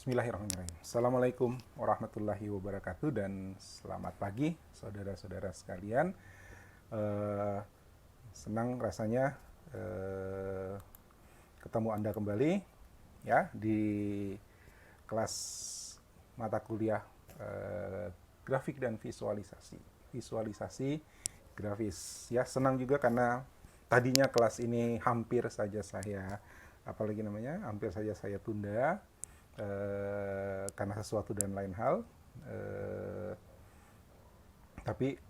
Bismillahirrahmanirrahim. Assalamualaikum warahmatullahi wabarakatuh dan selamat pagi saudara-saudara sekalian. Senang rasanya ketemu Anda kembali ya di kelas mata kuliah grafik dan visualisasi. Visualisasi grafis ya, senang juga karena tadinya kelas ini hampir saja saya hampir saja saya tunda karena sesuatu dan lain hal, tapi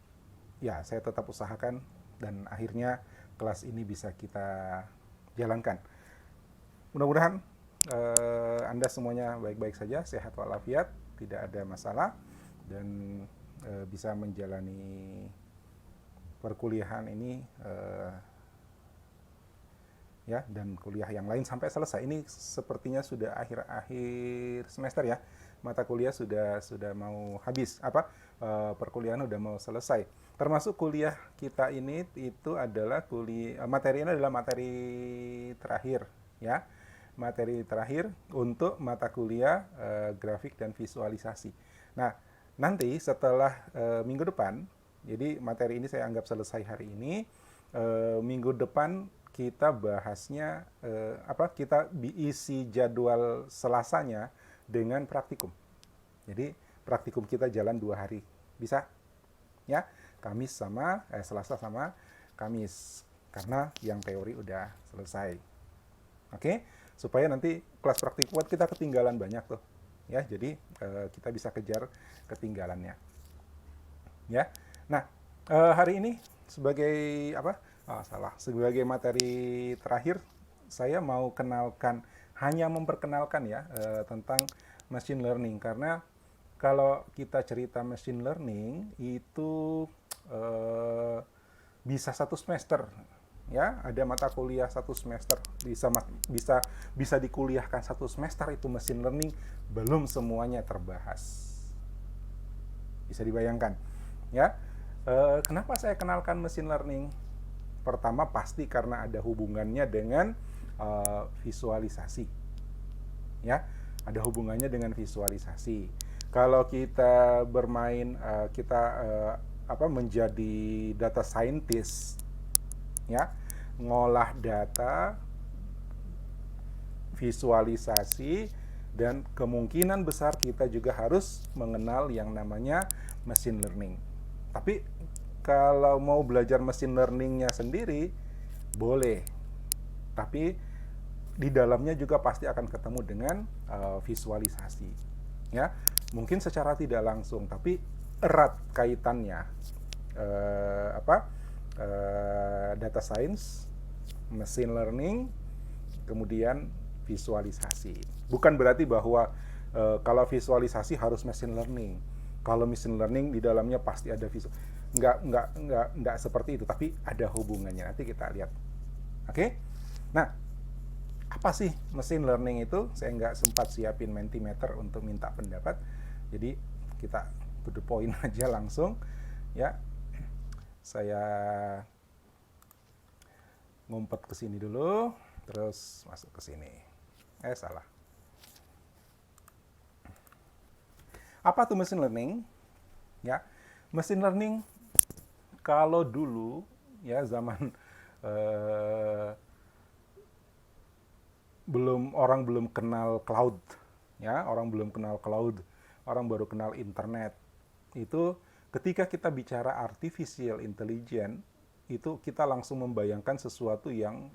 ya saya tetap usahakan dan akhirnya kelas ini bisa kita jalankan. Mudah-mudahan Anda semuanya baik-baik saja, sehat walafiat, tidak ada masalah, dan bisa menjalani perkuliahan ini ya, dan kuliah yang lain sampai selesai. Ini sepertinya sudah akhir-akhir semester ya. Mata kuliah sudah mau habis, perkuliahan sudah mau selesai. Termasuk kuliah kita ini itu adalah materi ini adalah materi terakhir ya. Materi terakhir untuk mata kuliah grafik dan visualisasi. Nah, nanti setelah minggu depan, jadi materi ini saya anggap selesai hari ini. Minggu depan kita bahasnya kita isi jadwal Selasanya dengan praktikum. Jadi praktikum kita jalan 2 hari, bisa ya, Selasa sama Kamis, karena yang teori udah selesai. Oke, supaya nanti kelas praktikum kita ketinggalan banyak tuh ya, jadi kita bisa kejar ketinggalannya ya. Nah, hari ini sebagai sebagai materi terakhir, saya mau hanya memperkenalkan ya tentang machine learning, karena kalau kita cerita machine learning itu bisa 1 semester ya, ada mata kuliah 1 semester, bisa dikuliahkan 1 semester itu machine learning, belum semuanya terbahas. Bisa dibayangkan ya. Kenapa saya kenalkan machine learning? Pertama pasti karena ada hubungannya dengan visualisasi ya, ada hubungannya dengan visualisasi. Kalau kita bermain menjadi data scientist ya, ngolah data, visualisasi, dan kemungkinan besar kita juga harus mengenal yang namanya machine learning. Tapi kalau mau belajar machine learning-nya sendiri, boleh. Tapi di dalamnya juga pasti akan ketemu dengan visualisasi. Ya, mungkin secara tidak langsung, tapi erat kaitannya. Data science, machine learning, kemudian visualisasi. Bukan berarti bahwa kalau visualisasi harus machine learning. Kalau machine learning di dalamnya pasti ada visualisasi. Enggak seperti itu, tapi ada hubungannya. Nanti kita lihat. Oke? Nah, apa sih machine learning itu? Saya nggak sempat siapin Mentimeter untuk minta pendapat. Jadi kita to the point aja langsung ya. Saya ngumpet ke sini dulu, terus masuk ke sini. Salah. Apa tuh machine learning? Ya, machine learning kalau dulu ya, zaman orang belum kenal cloud ya, orang baru kenal internet. Itu ketika kita bicara artificial intelligence, itu kita langsung membayangkan sesuatu yang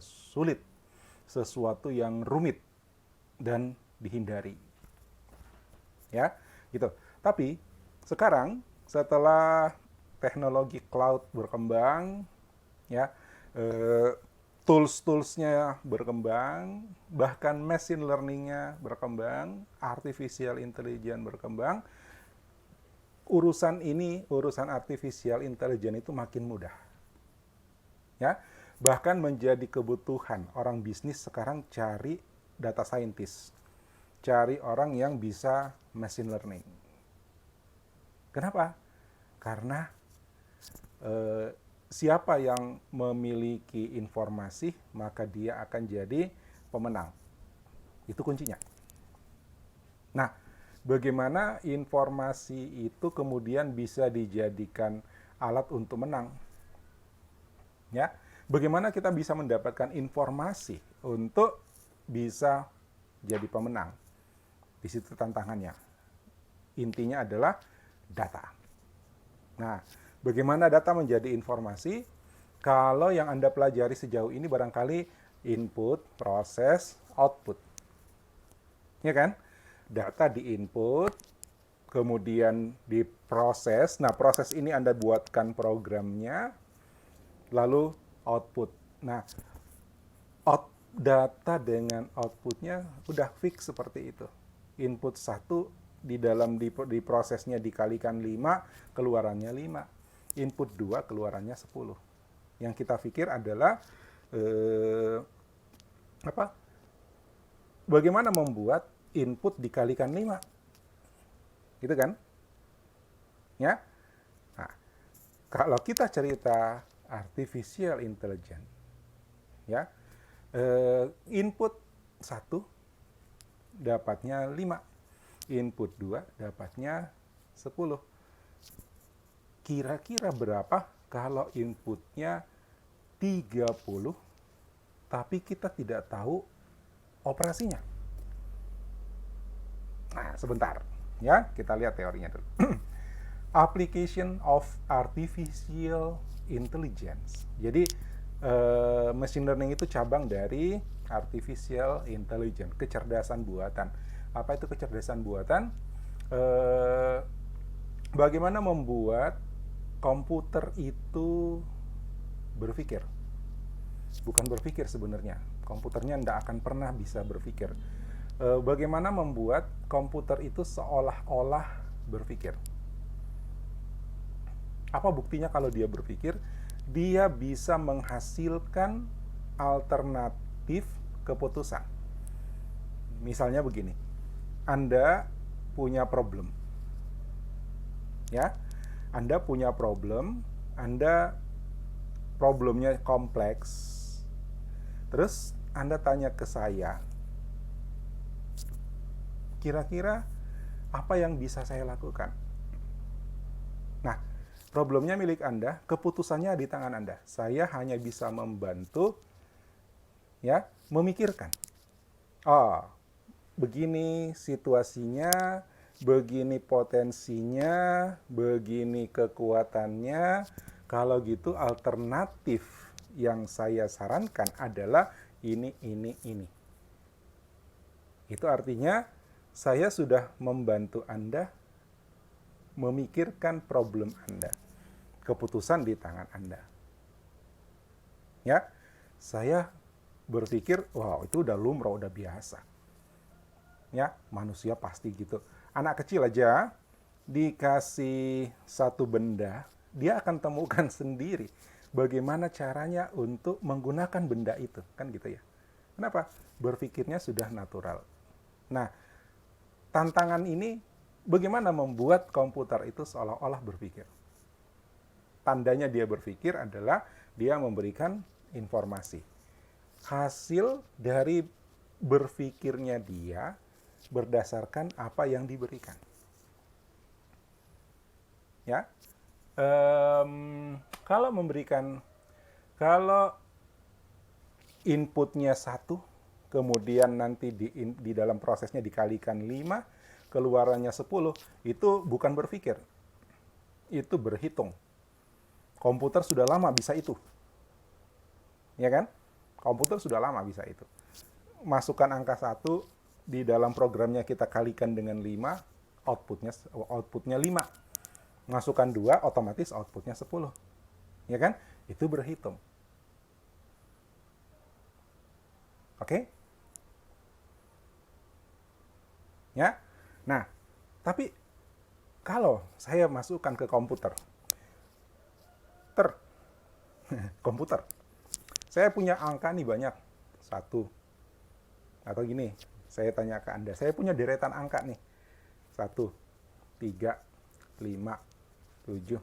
sulit, sesuatu yang rumit dan dihindari ya, gitu. Tapi sekarang setelah teknologi cloud berkembang ya, tools-toolsnya berkembang, bahkan machine learning-nya berkembang, artificial intelligence berkembang, urusan artificial intelligence itu makin mudah ya. Bahkan menjadi kebutuhan orang bisnis sekarang cari data scientist, cari orang yang bisa machine learning. Kenapa? Karena siapa yang memiliki informasi, maka dia akan jadi pemenang. Itu kuncinya. Nah, bagaimana informasi itu kemudian bisa dijadikan alat untuk menang? Ya, bagaimana kita bisa mendapatkan informasi untuk bisa jadi pemenang? Di situ tantangannya. Intinya adalah data. Nah, bagaimana data menjadi informasi? Kalau yang Anda pelajari sejauh ini barangkali input, proses, output. Ya kan? Data di-input, kemudian diproses. Nah, proses ini Anda buatkan programnya, lalu output. Nah, data dengan outputnya udah fix seperti itu. Input 1 di prosesnya dikalikan 5, keluarannya 5. Input 2, keluarannya 10. Yang kita pikir adalah bagaimana membuat input dikalikan 5. Gitu kan? Ya. Nah, kalau kita cerita artificial intelligence, ya, input 1 dapatnya 5, input 2 dapatnya 10. Kira-kira berapa kalau inputnya 30 tapi kita tidak tahu operasinya? Nah, sebentar. Ya, kita lihat teorinya dulu. Application of artificial intelligence. Jadi, machine learning itu cabang dari artificial intelligence, kecerdasan buatan. Apa itu kecerdasan buatan? Bagaimana membuat komputer itu berpikir? Bukan berpikir sebenarnya. Komputernya tidak akan pernah bisa berpikir. Bagaimana membuat komputer itu seolah-olah berpikir? Apa buktinya kalau dia berpikir? Dia bisa menghasilkan alternatif keputusan. Misalnya begini, Anda punya problem. Ya, Anda punya problem, problemnya kompleks. Terus Anda tanya ke saya, kira-kira apa yang bisa saya lakukan? Nah, problemnya milik Anda, keputusannya di tangan Anda. Saya hanya bisa membantu, ya, memikirkan. Oh, begini situasinya, begini potensinya, begini kekuatannya. Kalau gitu alternatif yang saya sarankan adalah ini. Itu artinya saya sudah membantu Anda memikirkan problem Anda. Keputusan di tangan Anda. Ya, saya berpikir, wow, itu udah lumrah, udah biasa. Ya, manusia pasti gitu. Anak kecil aja dikasih satu benda, dia akan temukan sendiri bagaimana caranya untuk menggunakan benda itu, kan gitu ya. Kenapa? Berpikirnya sudah natural. Nah, tantangan ini bagaimana membuat komputer itu seolah-olah berpikir. Tandanya dia berpikir adalah dia memberikan informasi. Hasil dari berpikirnya dia berdasarkan apa yang diberikan. Ya, kalau inputnya 1, kemudian nanti di dalam prosesnya dikalikan 5, keluarannya 10, itu bukan berpikir, itu berhitung. Komputer sudah lama bisa itu, ya kan? Komputer sudah lama bisa itu. Masukkan angka 1, di dalam programnya kita kalikan dengan 5, outputnya 5. Masukkan 2, otomatis outputnya 10. Ya kan? Itu berhitung. Oke? Ya? Nah, tapi kalau saya masukkan ke komputer, komputer, saya punya angka nih banyak. 1. Atau gini, saya tanya ke Anda, saya punya deretan angka nih. 1, 3, 5, 7,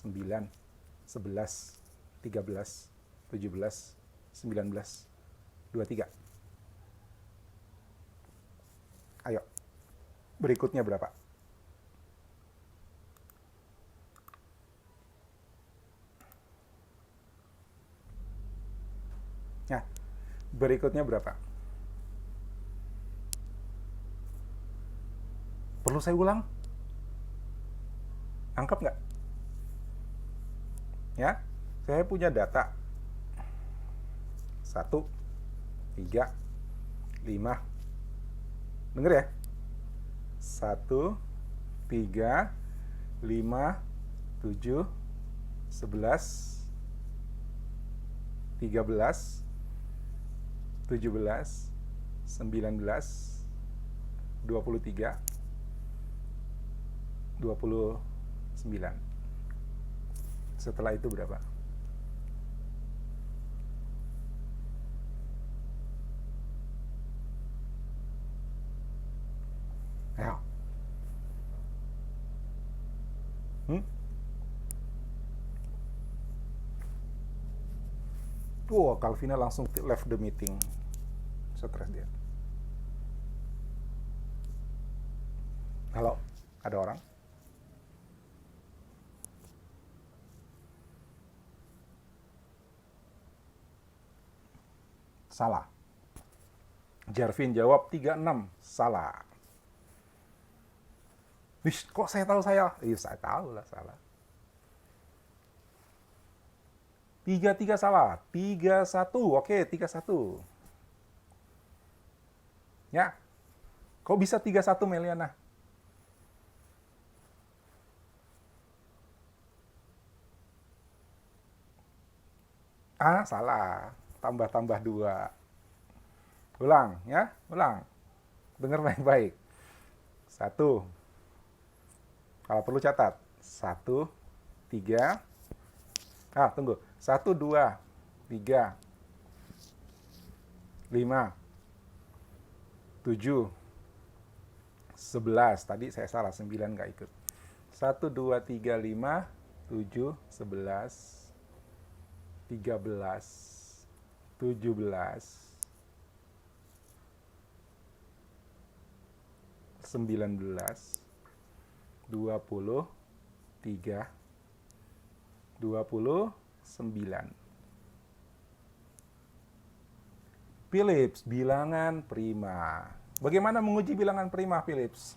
9, 11, 13, 17, 19, 23. Ayo. Berikutnya berapa? Nah, berikutnya berapa? Perlu saya ulang? Angkat nggak? Ya, saya punya data 1, 3, 5. Dengar ya? 1, 3, 5, 7, 11, 13, 17, 19, 23, 29. Setelah itu berapa? Ayo. Wow, Calvina langsung left the meeting. Stres dia. Halo, ada orang? Salah. Jarvin jawab 36. Salah. Wih, kok saya tahu saya? Iya, saya tahu lah salah. 33 salah. 31. Oke, 31. Ya. Kok bisa 31, Meliana? Ah, salah. Tambah-tambah 2. Ulang, ya. Ulang. Dengar baik-baik. 1. Kalau perlu catat. 1, 3. Tunggu. 1, 2, 3, 5, 7, 11. Tadi saya salah, 9 nggak ikut. 1, 2, 3, 5, 7, 11, 13, 17, 19, 23, 29. Philips, bilangan prima. Bagaimana menguji bilangan prima, Philips?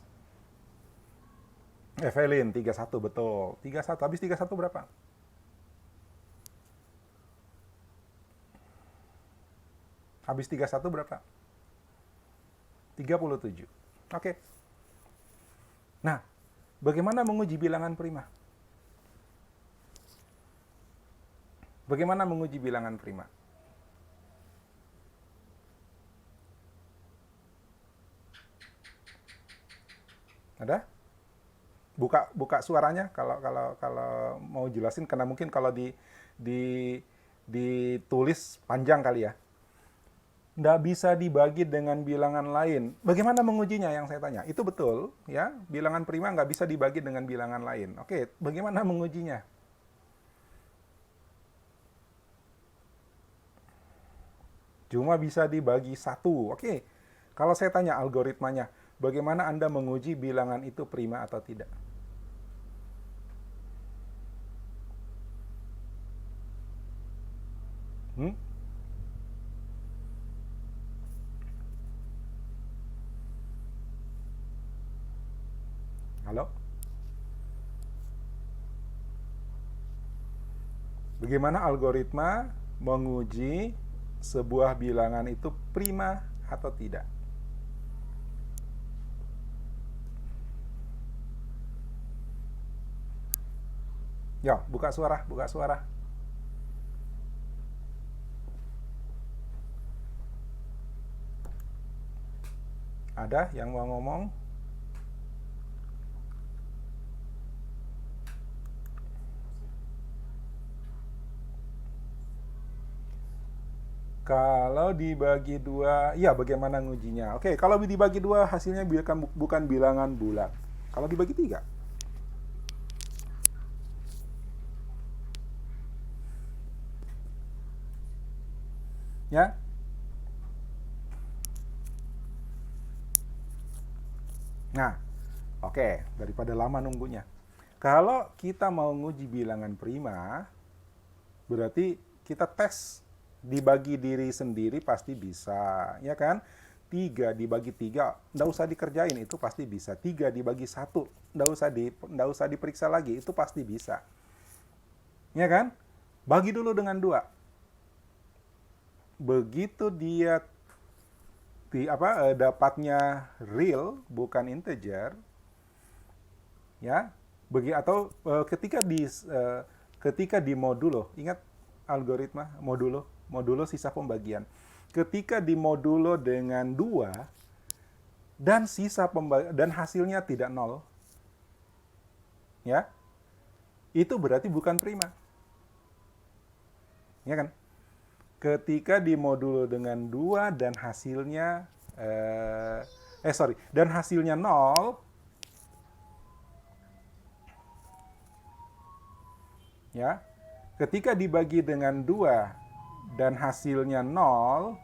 Evelyn, 31, betul. 31, habis 31 berapa? Habis 31 berapa? 37. Oke. Nah, bagaimana menguji bilangan prima? Bagaimana menguji bilangan prima? Ada? Buka suaranya kalau mau jelasin, karena mungkin kalau ditulis panjang kali ya. Nggak bisa dibagi dengan bilangan lain. Bagaimana mengujinya yang saya tanya? Itu betul, ya. Bilangan prima nggak bisa dibagi dengan bilangan lain. Oke, bagaimana mengujinya? Cuma bisa dibagi 1. Oke, kalau saya tanya algoritmanya, bagaimana Anda menguji bilangan itu prima atau tidak? Halo? Bagaimana algoritma menguji sebuah bilangan itu prima atau tidak? Ya, buka suara, buka suara. Ada yang mau ngomong? Kalau dibagi 2, iya bagaimana ngujinya? Oke, kalau dibagi 2 hasilnya bukan bilangan bulat. Kalau dibagi 3? Ya? Nah, Oke, daripada lama nunggunya. Kalau kita mau nguji bilangan prima, berarti kita tes dibagi diri sendiri pasti bisa, ya kan? 3 dibagi 3, nggak usah dikerjain, itu pasti bisa. 3 dibagi 1, nggak usah diperiksa lagi, itu pasti bisa. Ya kan? Bagi dulu dengan 2. Begitu dia dapatnya real bukan integer, ya, ketika di modulo, ingat algoritma modulo sisa pembagian. Ketika di modulo dengan 2 dan dan hasilnya tidak nol, ya, itu berarti bukan prima. Ya kan? Ketika di modulo dengan 2 dan hasilnya dan hasilnya nol, ya. Ketika dibagi dengan 2 dan hasilnya 0,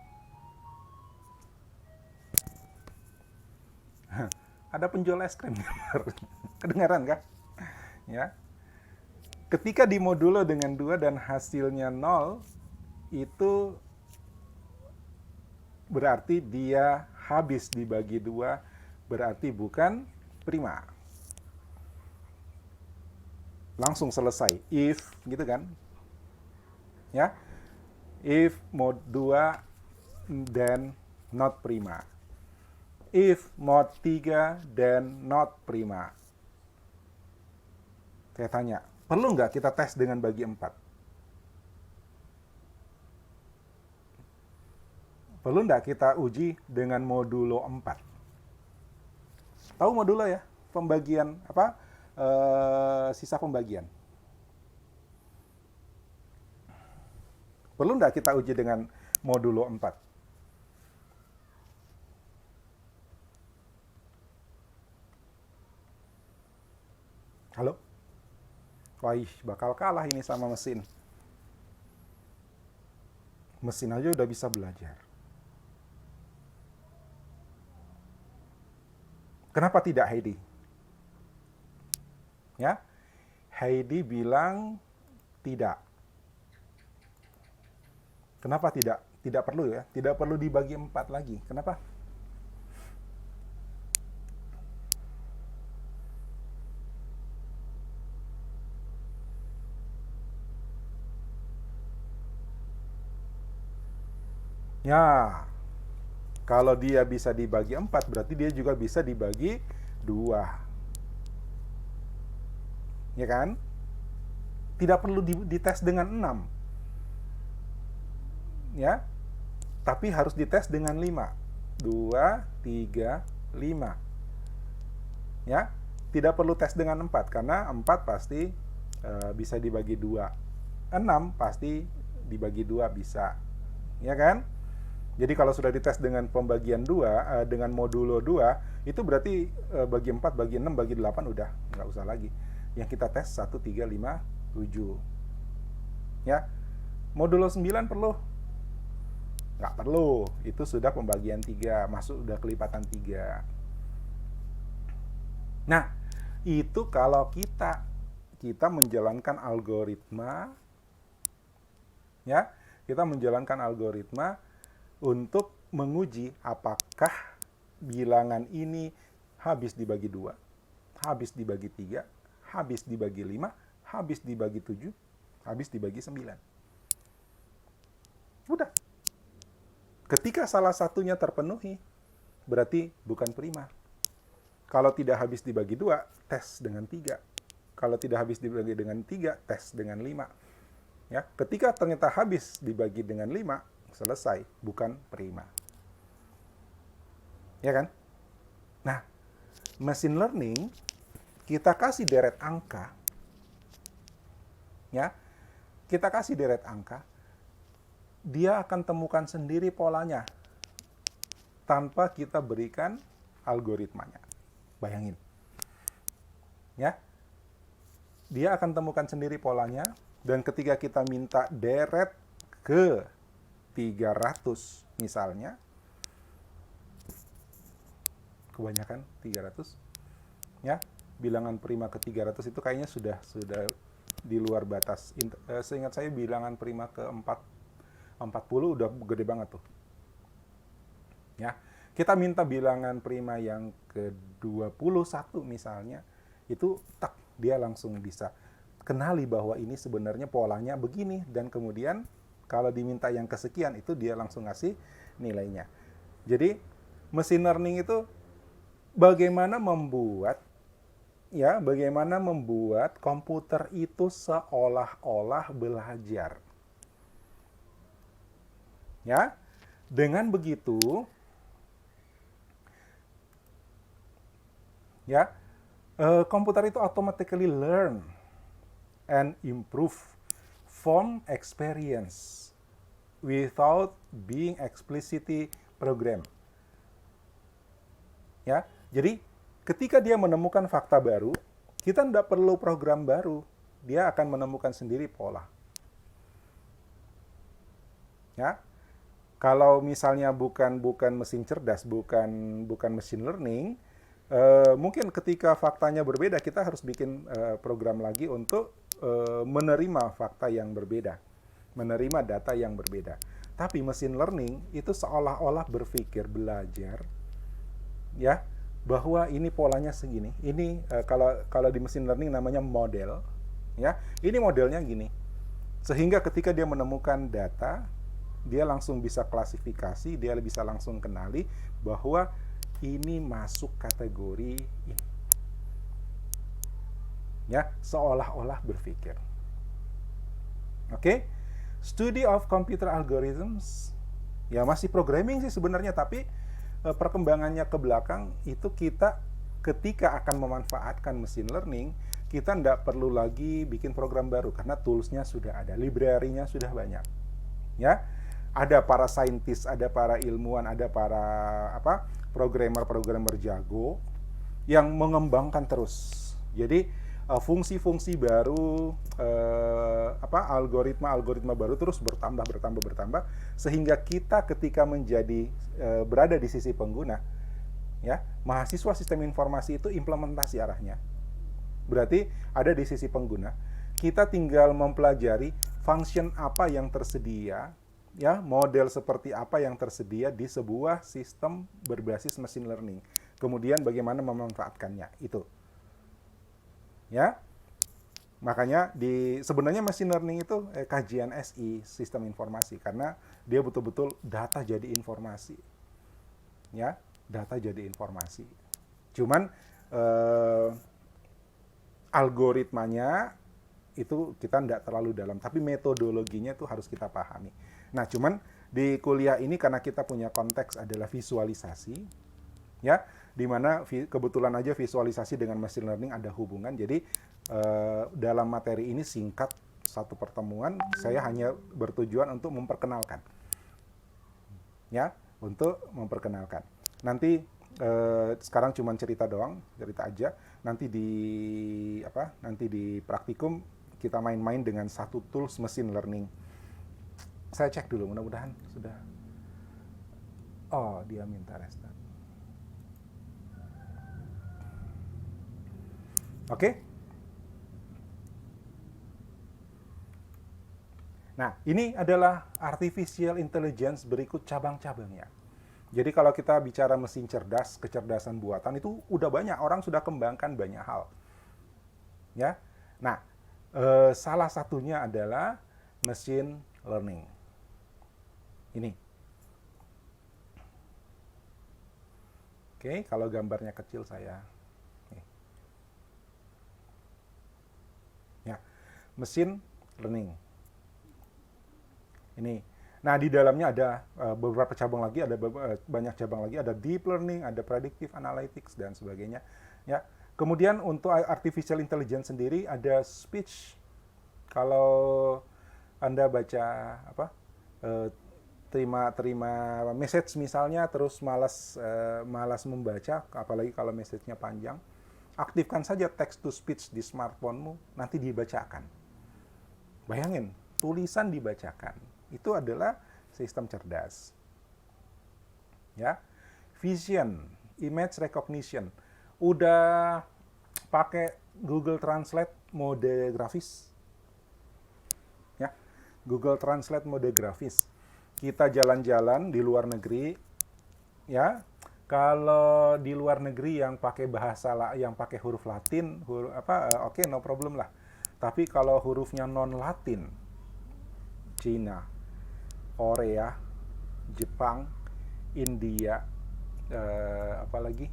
ada penjual es krim. Kedengaran kan? Ya. Ketika di modulo dengan 2 dan hasilnya 0, itu berarti dia habis dibagi 2, berarti bukan prima. Langsung selesai. If, gitu kan? Ya. If mod 2 then not prima. If mod 3 then not prima. Saya tanya, perlu nggak kita tes dengan bagi 4? Perlu nggak kita uji dengan modulo 4? Tahu modulo ya? Pembagian, sisa pembagian. Perlu nggak kita uji dengan modulo 4? Halo? Wah, bakal kalah ini sama mesin. Mesin aja udah bisa belajar. Kenapa tidak Heidi? Ya, Heidi bilang tidak. Kenapa tidak? Tidak perlu ya, tidak perlu dibagi 4 lagi. Kenapa? Ya, kalau dia bisa dibagi 4, berarti dia juga bisa dibagi 2. Ya kan? Tidak perlu dites dengan 6. Ya, tapi harus dites dengan 5. 2, 3, 5. Ya, tidak perlu tes dengan 4, karena 4 pasti bisa dibagi 2. 6 pasti dibagi 2 bisa. Ya kan? Jadi kalau sudah dites dengan pembagian 2, dengan modulo 2, itu berarti bagi 4, bagi 6, bagi 8 udah nggak usah lagi. Yang kita tes 1, 3, 5, 7. Ya. Modulo 9 perlu? Nggak perlu. Itu sudah pembagian 3, masuk udah kelipatan 3. Nah, itu kalau kita menjalankan algoritma, ya, kita menjalankan algoritma untuk menguji apakah bilangan ini habis dibagi 2, habis dibagi 3, habis dibagi 5, habis dibagi 7, habis dibagi 9. Udah. Ketika salah satunya terpenuhi, berarti bukan prima. Kalau tidak habis dibagi 2, tes dengan 3. Kalau tidak habis dibagi dengan 3, tes dengan 5. Ya, ketika ternyata habis dibagi dengan 5, selesai, bukan prima. Ya kan? Nah, machine learning, kita kasih deret angka, ya, kita kasih deret angka, dia akan temukan sendiri polanya, tanpa kita berikan algoritmanya. Bayangin. Ya, dia akan temukan sendiri polanya, dan ketika kita minta deret ke 300 misalnya, kebanyakan 300, Ya, bilangan prima ke 300 itu kayaknya sudah di luar batas. Seingat saya bilangan prima ke 40 udah gede banget tuh. Ya. Kita minta bilangan prima yang ke 21 misalnya, itu tak dia langsung bisa kenali bahwa ini sebenarnya polanya begini, dan kemudian kalau diminta yang kesekian itu dia langsung ngasih nilainya. Jadi mesin learning itu bagaimana membuat komputer itu seolah-olah belajar. Ya. Dengan begitu, ya, komputer itu automatically learn and improve from experience without being explicitly programmed. Ya, jadi ketika dia menemukan fakta baru, kita tidak perlu program baru, dia akan menemukan sendiri pola. Ya, kalau misalnya bukan mesin cerdas, bukan machine learning, mungkin ketika faktanya berbeda, kita harus bikin program lagi untuk menerima fakta yang berbeda, menerima data yang berbeda. Tapi machine learning itu seolah-olah berpikir, belajar, ya, bahwa ini polanya segini. Ini kalau di machine learning namanya model, ya. Ini modelnya gini. Sehingga ketika dia menemukan data, dia langsung bisa klasifikasi, dia bisa langsung kenali bahwa ini masuk kategori ini. Ya, seolah-olah berpikir. Oke? Study of computer algorithms, ya masih programming sih sebenarnya, tapi perkembangannya ke belakang itu kita ketika akan memanfaatkan machine learning, kita tidak perlu lagi bikin program baru karena toolsnya sudah ada, library-nya sudah banyak. Ya, ada para saintis, ada para ilmuwan, ada para programmer jago yang mengembangkan terus. Jadi fungsi-fungsi baru, algoritma baru terus bertambah sehingga kita ketika menjadi berada di sisi pengguna, ya, mahasiswa sistem informasi itu implementasi arahnya. Berarti ada di sisi pengguna, kita tinggal mempelajari function apa yang tersedia, ya, model seperti apa yang tersedia di sebuah sistem berbasis machine learning. Kemudian bagaimana memanfaatkannya itu. Ya. Makanya sebenarnya machine learning itu kajian SI, sistem informasi, karena dia betul-betul data jadi informasi. Ya, data jadi informasi. Cuman algoritmanya itu kita tidak terlalu dalam, tapi metodologinya itu harus kita pahami. Nah, cuman di kuliah ini karena kita punya konteks adalah visualisasi, ya, di mana kebetulan aja visualisasi dengan machine learning ada hubungan. Jadi dalam materi ini singkat satu pertemuan, saya hanya bertujuan untuk memperkenalkan, ya, untuk memperkenalkan. Nanti sekarang cuma cerita doang, cerita aja. Nanti di praktikum kita main-main dengan satu tools machine learning. Saya cek dulu, mudah-mudahan sudah. Oh, dia minta restart. Oke. Nah, ini adalah artificial intelligence berikut cabang-cabangnya. Jadi kalau kita bicara mesin cerdas, kecerdasan buatan itu udah banyak, orang sudah kembangkan banyak hal. Ya. Nah, salah satunya adalah machine learning. Ini. Oke, kalau gambarnya kecil saya. Ya, machine learning. Ini. Nah, di dalamnya ada beberapa cabang lagi, ada banyak cabang lagi, ada deep learning, ada predictive analytics dan sebagainya. Ya. Kemudian untuk artificial intelligence sendiri ada speech. Kalau Anda baca terima message misalnya, terus malas membaca, apalagi kalau message-nya panjang, aktifkan saja text to speech di smartphone-mu, nanti dibacakan. Bayangin, tulisan dibacakan. Itu adalah sistem cerdas. Ya. Vision, image recognition. Udah pakai Google Translate mode grafis. Ya, Google Translate mode grafis. Kita jalan-jalan di luar negeri, ya. Kalau di luar negeri yang pakai yang pakai huruf Latin, oke, no problem lah. Tapi kalau hurufnya non Latin, Cina, Korea, Jepang, India, apalagi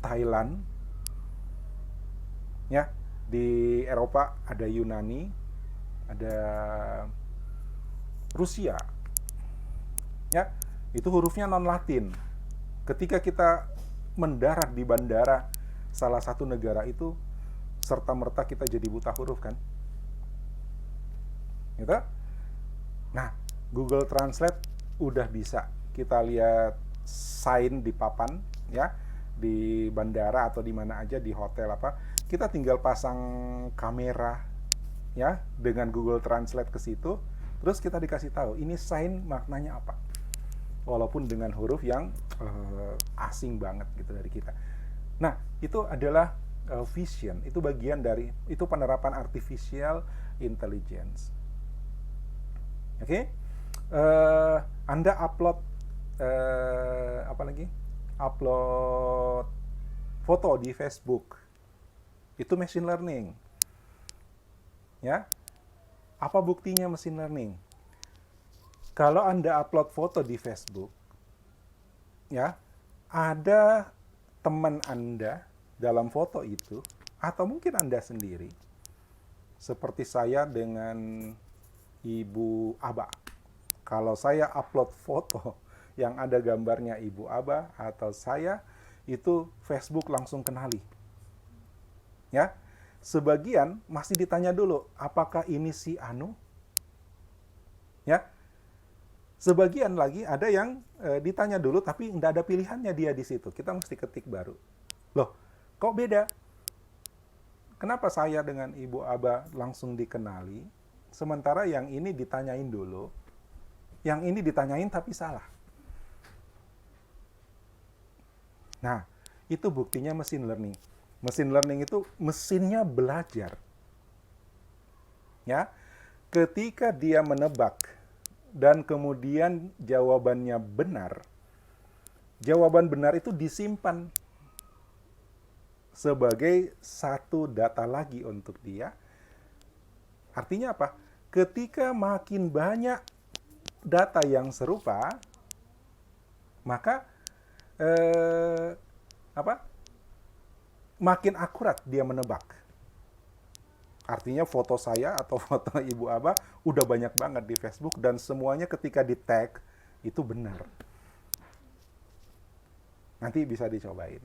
Thailand, ya, di Eropa ada Yunani, ada Rusia, ya, itu hurufnya non Latin. Ketika kita mendarat di bandara salah satu negara itu, serta merta kita jadi buta huruf kan, gitu. Nah, Google Translate udah bisa kita lihat sign di papan, ya, di bandara atau di mana aja, di hotel apa, kita tinggal pasang kamera, ya, dengan Google Translate ke situ, terus kita dikasih tahu ini sign maknanya apa, walaupun dengan huruf yang asing banget gitu dari kita. Nah, itu adalah vision, itu bagian dari, itu penerapan artificial intelligence. Oke, Anda upload upload foto di Facebook, itu machine learning. Ya, apa buktinya machine learning? Kalau Anda upload foto di Facebook, ya, ada teman Anda dalam foto itu, atau mungkin Anda sendiri, seperti saya dengan Ibu Aba. Kalau saya upload foto yang ada gambarnya Ibu Aba atau saya, itu Facebook langsung kenali. Ya, sebagian masih ditanya dulu, apakah ini si Anu? Ya, sebagian lagi ada yang ditanya dulu, tapi nggak ada pilihannya dia di situ. Kita mesti ketik baru. Loh, kok beda? Kenapa saya dengan Ibu Aba langsung dikenali? Sementara yang ini ditanyain dulu, yang ini ditanyain tapi salah. Nah, itu buktinya machine learning. Machine learning itu mesinnya belajar. Ya, ketika dia menebak dan kemudian jawabannya benar, jawaban benar itu disimpan sebagai satu data lagi untuk dia. Artinya apa? Ketika makin banyak data yang serupa, maka makin akurat dia menebak. Artinya foto saya atau foto Ibu Aba udah banyak banget di Facebook dan semuanya ketika di tag itu benar. Nanti bisa dicobain.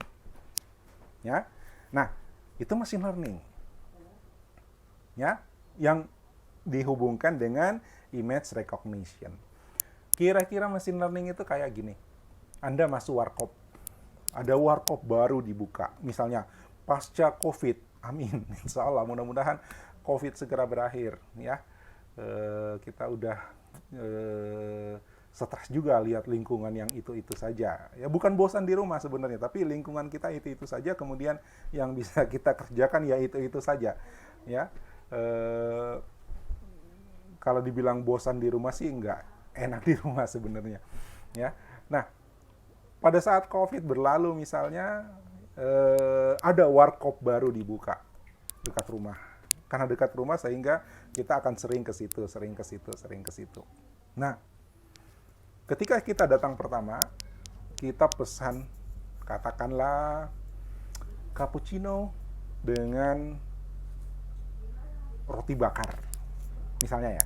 Ya. Nah, itu machine learning. Ya, yang dihubungkan dengan image recognition. Kira-kira machine learning itu kayak gini. Anda masuk warkop, ada warkop baru dibuka, misalnya pasca COVID, amin, insya Allah, mudah-mudahan COVID segera berakhir, ya. Kita udah stres juga lihat lingkungan yang itu-itu saja. Ya, bukan bosan di rumah sebenarnya, tapi lingkungan kita itu-itu saja, kemudian yang bisa kita kerjakan ya itu-itu saja, ya. Kalau dibilang bosan di rumah sih nggak enak di rumah sebenarnya, ya. Nah, pada saat COVID berlalu misalnya ada warkop baru dibuka dekat rumah. Karena dekat rumah sehingga kita akan sering ke situ. Nah, ketika kita datang pertama, kita pesan katakanlah cappuccino dengan roti bakar. Misalnya ya,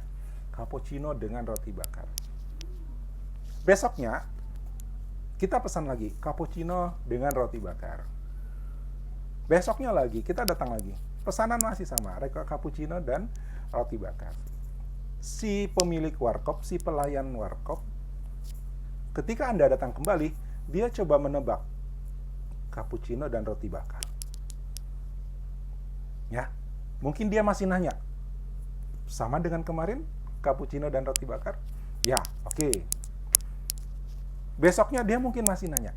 cappuccino dengan roti bakar. Besoknya kita pesan lagi cappuccino dengan roti bakar. Besoknya lagi kita datang lagi, pesanan masih sama, cappuccino dan roti bakar. Si pemilik warkop, si pelayan warkop, ketika Anda datang kembali, dia coba menebak cappuccino dan roti bakar. Ya, mungkin dia masih nanya, sama dengan kemarin cappuccino dan roti bakar? Ya, oke. Besoknya dia mungkin masih nanya,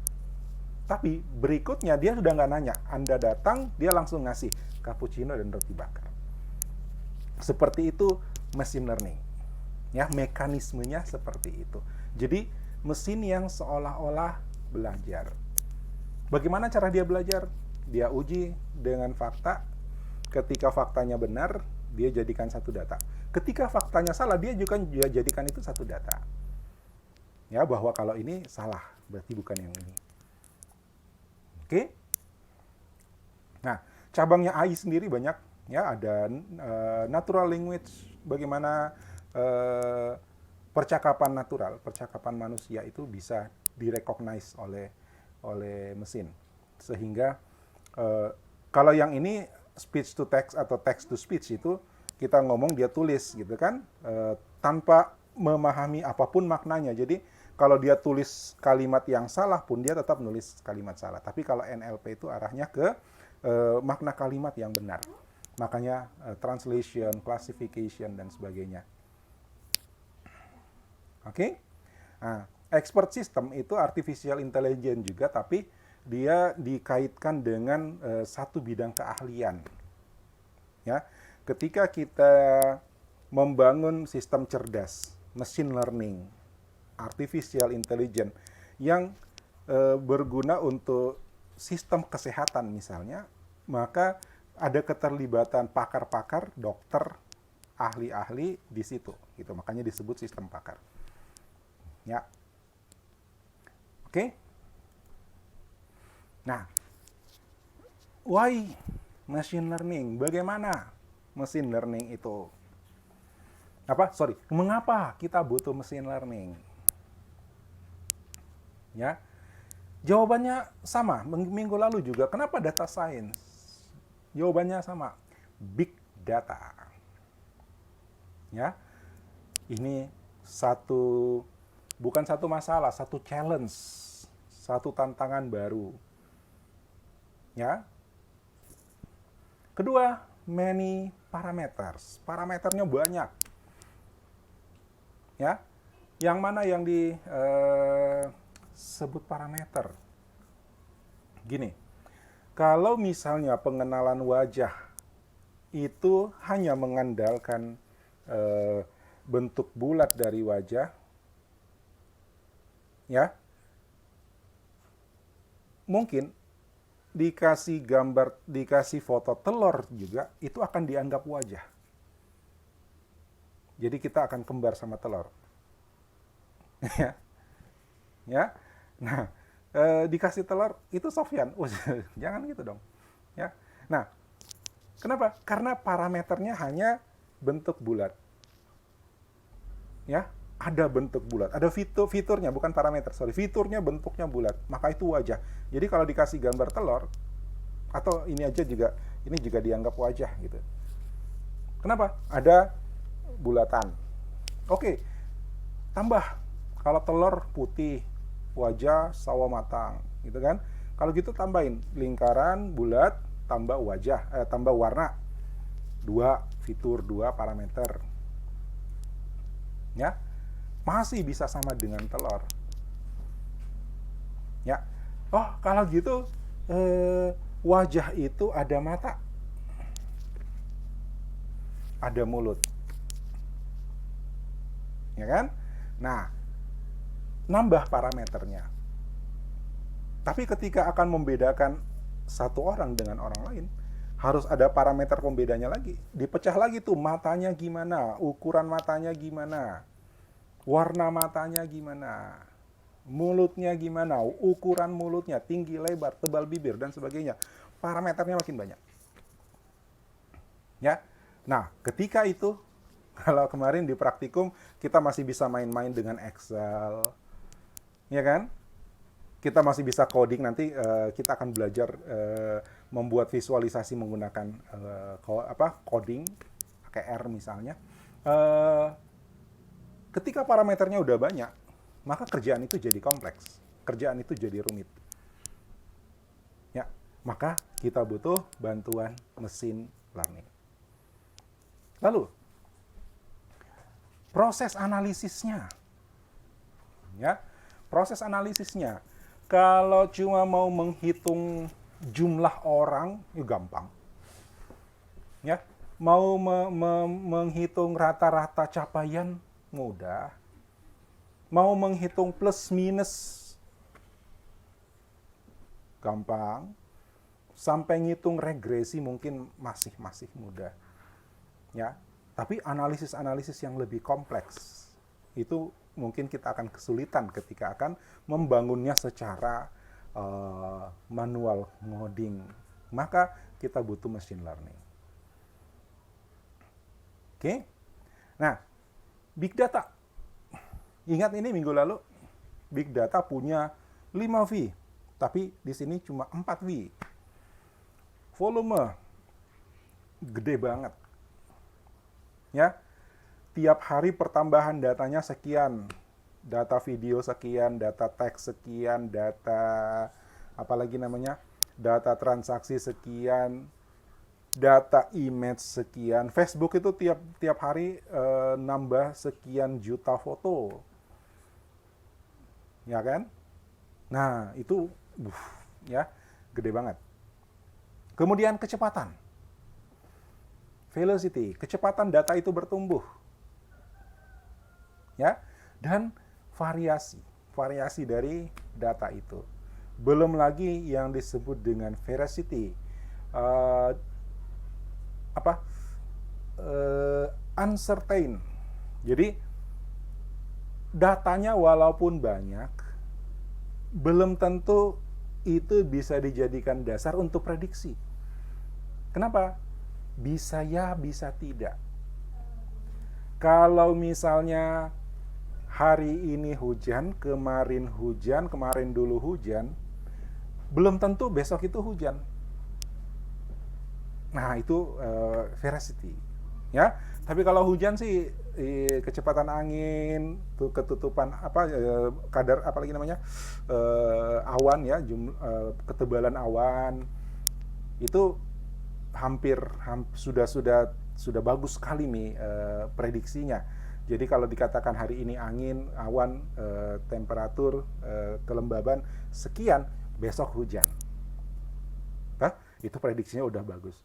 Tapi berikutnya dia sudah nggak nanya. Anda datang, dia langsung ngasih cappuccino dan roti bakar. Seperti itu machine learning. Ya, mekanismenya seperti itu. Jadi mesin yang seolah-olah belajar. Bagaimana cara dia belajar? Dia uji dengan fakta. Ketika faktanya benar, dia jadikan satu data. Ketika faktanya salah, dia juga jadikan itu satu data. Ya, bahwa kalau ini salah, berarti bukan yang ini. Oke? Nah, cabangnya AI sendiri banyak. Ya, ada natural language, bagaimana percakapan natural, percakapan manusia itu bisa direcognize oleh mesin. Sehingga kalau yang ini speech to text atau text to speech itu kita ngomong dia tulis gitu kan, tanpa memahami apapun maknanya. Jadi kalau dia tulis kalimat yang salah pun dia tetap nulis kalimat salah. Tapi kalau NLP itu arahnya ke makna kalimat yang benar. Makanya translation, classification dan sebagainya. Oke? Nah, expert system itu artificial intelligence juga, tapi dia dikaitkan dengan satu bidang keahlian. Ya, ketika kita membangun sistem cerdas, machine learning, artificial intelligence yang berguna untuk sistem kesehatan misalnya, maka ada keterlibatan pakar-pakar, dokter, ahli-ahli di situ, gitu. Makanya disebut sistem pakar. Ya, oke. Nah, why machine learning? Bagaimana machine learning itu? Mengapa kita butuh machine learning? Ya, jawabannya sama. Minggu lalu juga. Kenapa data science? Jawabannya sama. Big data. Ya, ini bukan satu masalah, satu challenge, satu tantangan baru. Ya. Kedua, many parameters. Parameternya banyak. Ya. Yang mana yang disebut parameter? Gini. Kalau misalnya pengenalan wajah itu hanya mengandalkan bentuk bulat dari wajah, ya, mungkin dikasih gambar, dikasih foto telur juga, itu akan dianggap wajah. Jadi kita akan kembar sama telur. Ya, ya. Nah, dikasih telur itu Sofyan. Jangan gitu dong. Ya. Nah, kenapa? Karena parameternya hanya bentuk bulat. Ya, ada bentuk bulat. Ada fiturnya, bukan parameter, fiturnya bentuknya bulat. Maka itu wajah. Jadi kalau dikasih gambar telur, atau ini juga dianggap wajah gitu. Kenapa? Ada bulatan. Oke. Tambah. Kalau telur putih, wajah sawo matang, gitu kan? Kalau gitu tambahin lingkaran bulat, tambah wajah, tambah warna, 2 fitur, 2 parameter, ya, masih bisa sama dengan telur, ya. Oh, kalau gitu wajah itu ada mata, ada mulut, ya kan? Nah, nambah parameternya. Tapi ketika akan membedakan satu orang dengan orang lain, harus ada parameter pembedanya lagi. Dipecah lagi tuh, matanya gimana, ukuran matanya gimana, warna matanya gimana, mulutnya gimana, ukuran mulutnya, tinggi, lebar, tebal bibir, dan sebagainya. Parameternya makin banyak. Ya. Nah, ketika itu, kalau kemarin di praktikum, kita masih bisa main-main dengan Excel, ya kan? Kita masih bisa coding, nanti kita akan belajar membuat visualisasi menggunakan coding, pakai R misalnya. Ketika parameternya udah banyak, maka kerjaan itu jadi kompleks, kerjaan itu jadi rumit. Ya, maka kita butuh bantuan mesin learning. Lalu, proses analisisnya. Ya, proses analisisnya. Kalau cuma mau menghitung jumlah orang, ya gampang. Ya, mau menghitung rata-rata capaian, mudah. Mau menghitung plus minus, gampang. Sampai ngitung regresi mungkin masih mudah. Ya, tapi analisis-analisis yang lebih kompleks itu mungkin kita akan kesulitan ketika akan membangunnya secara manual ngoding. Maka kita butuh machine learning. Oke. Nah, big data. Ingat ini minggu lalu big data punya 5V, tapi di sini cuma 4V. Volume gede banget. Ya. Tiap hari pertambahan datanya sekian. Data video sekian, data teks sekian, data apalagi namanya? Data transaksi sekian, data image sekian. Facebook itu tiap hari nambah sekian juta foto. Ya kan? Nah, itu ya, gede banget. Kemudian kecepatan. Velocity, kecepatan data itu bertumbuh. Ya, dan variasi dari data itu. Belum lagi yang disebut dengan veracity. Uncertain. Jadi datanya walaupun banyak, belum tentu itu bisa dijadikan dasar untuk prediksi. Kenapa? Bisa ya, bisa tidak. Kalau misalnya hari ini hujan, kemarin dulu hujan, belum tentu besok itu hujan. Nah, itu veracity. Ya, tapi kalau hujan sih kecepatan angin, ketutupan kadar apalagi namanya awan ya, ketebalan awan itu hampir sudah bagus sekali nih prediksinya. Jadi kalau dikatakan hari ini angin, awan, temperatur, kelembaban sekian, besok hujan. Itu prediksinya udah bagus.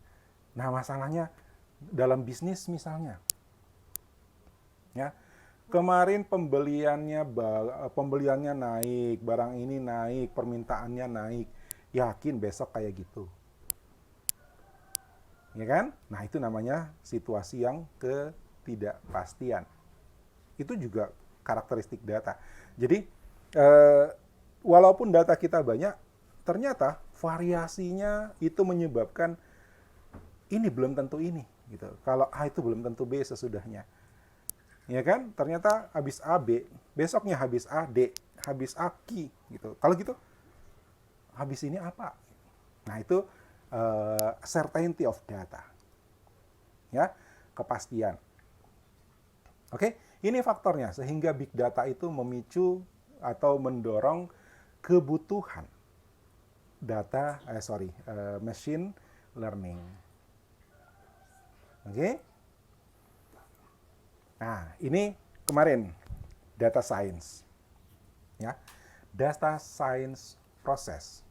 Nah, masalahnya dalam bisnis misalnya, ya kemarin pembeliannya naik, barang ini naik, permintaannya naik, yakin besok kayak gitu, ya kan? Nah, itu namanya situasi yang ketidakpastian. Itu juga karakteristik data. Jadi walaupun data kita banyak, ternyata variasinya itu menyebabkan ini belum tentu ini, gitu. Kalau A itu belum tentu B sesudahnya, ya kan? Ternyata habis A B, besoknya habis A D, habis A Q, gitu. Kalau gitu, habis ini apa? Nah, itu certainty of data, ya, kepastian. Oke, ini faktornya sehingga big data itu memicu atau mendorong kebutuhan machine learning. Oke. Nah, ini kemarin data science. Ya. Data science proses.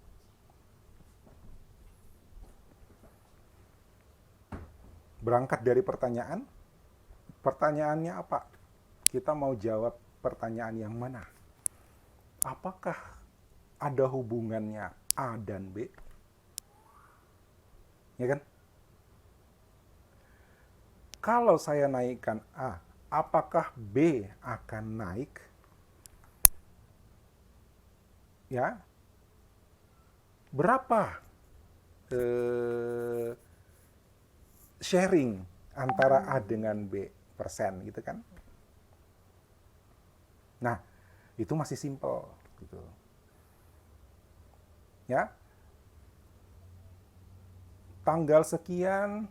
Berangkat dari pertanyaan. Pertanyaannya apa? Kita mau jawab pertanyaan yang mana? Apakah ada hubungannya A dan B? Ya kan? Kalau saya naikkan A, apakah B akan naik? Ya, berapa sharing antara A dengan B persen, gitu kan? Nah, itu masih simple, gitu. Ya, tanggal sekian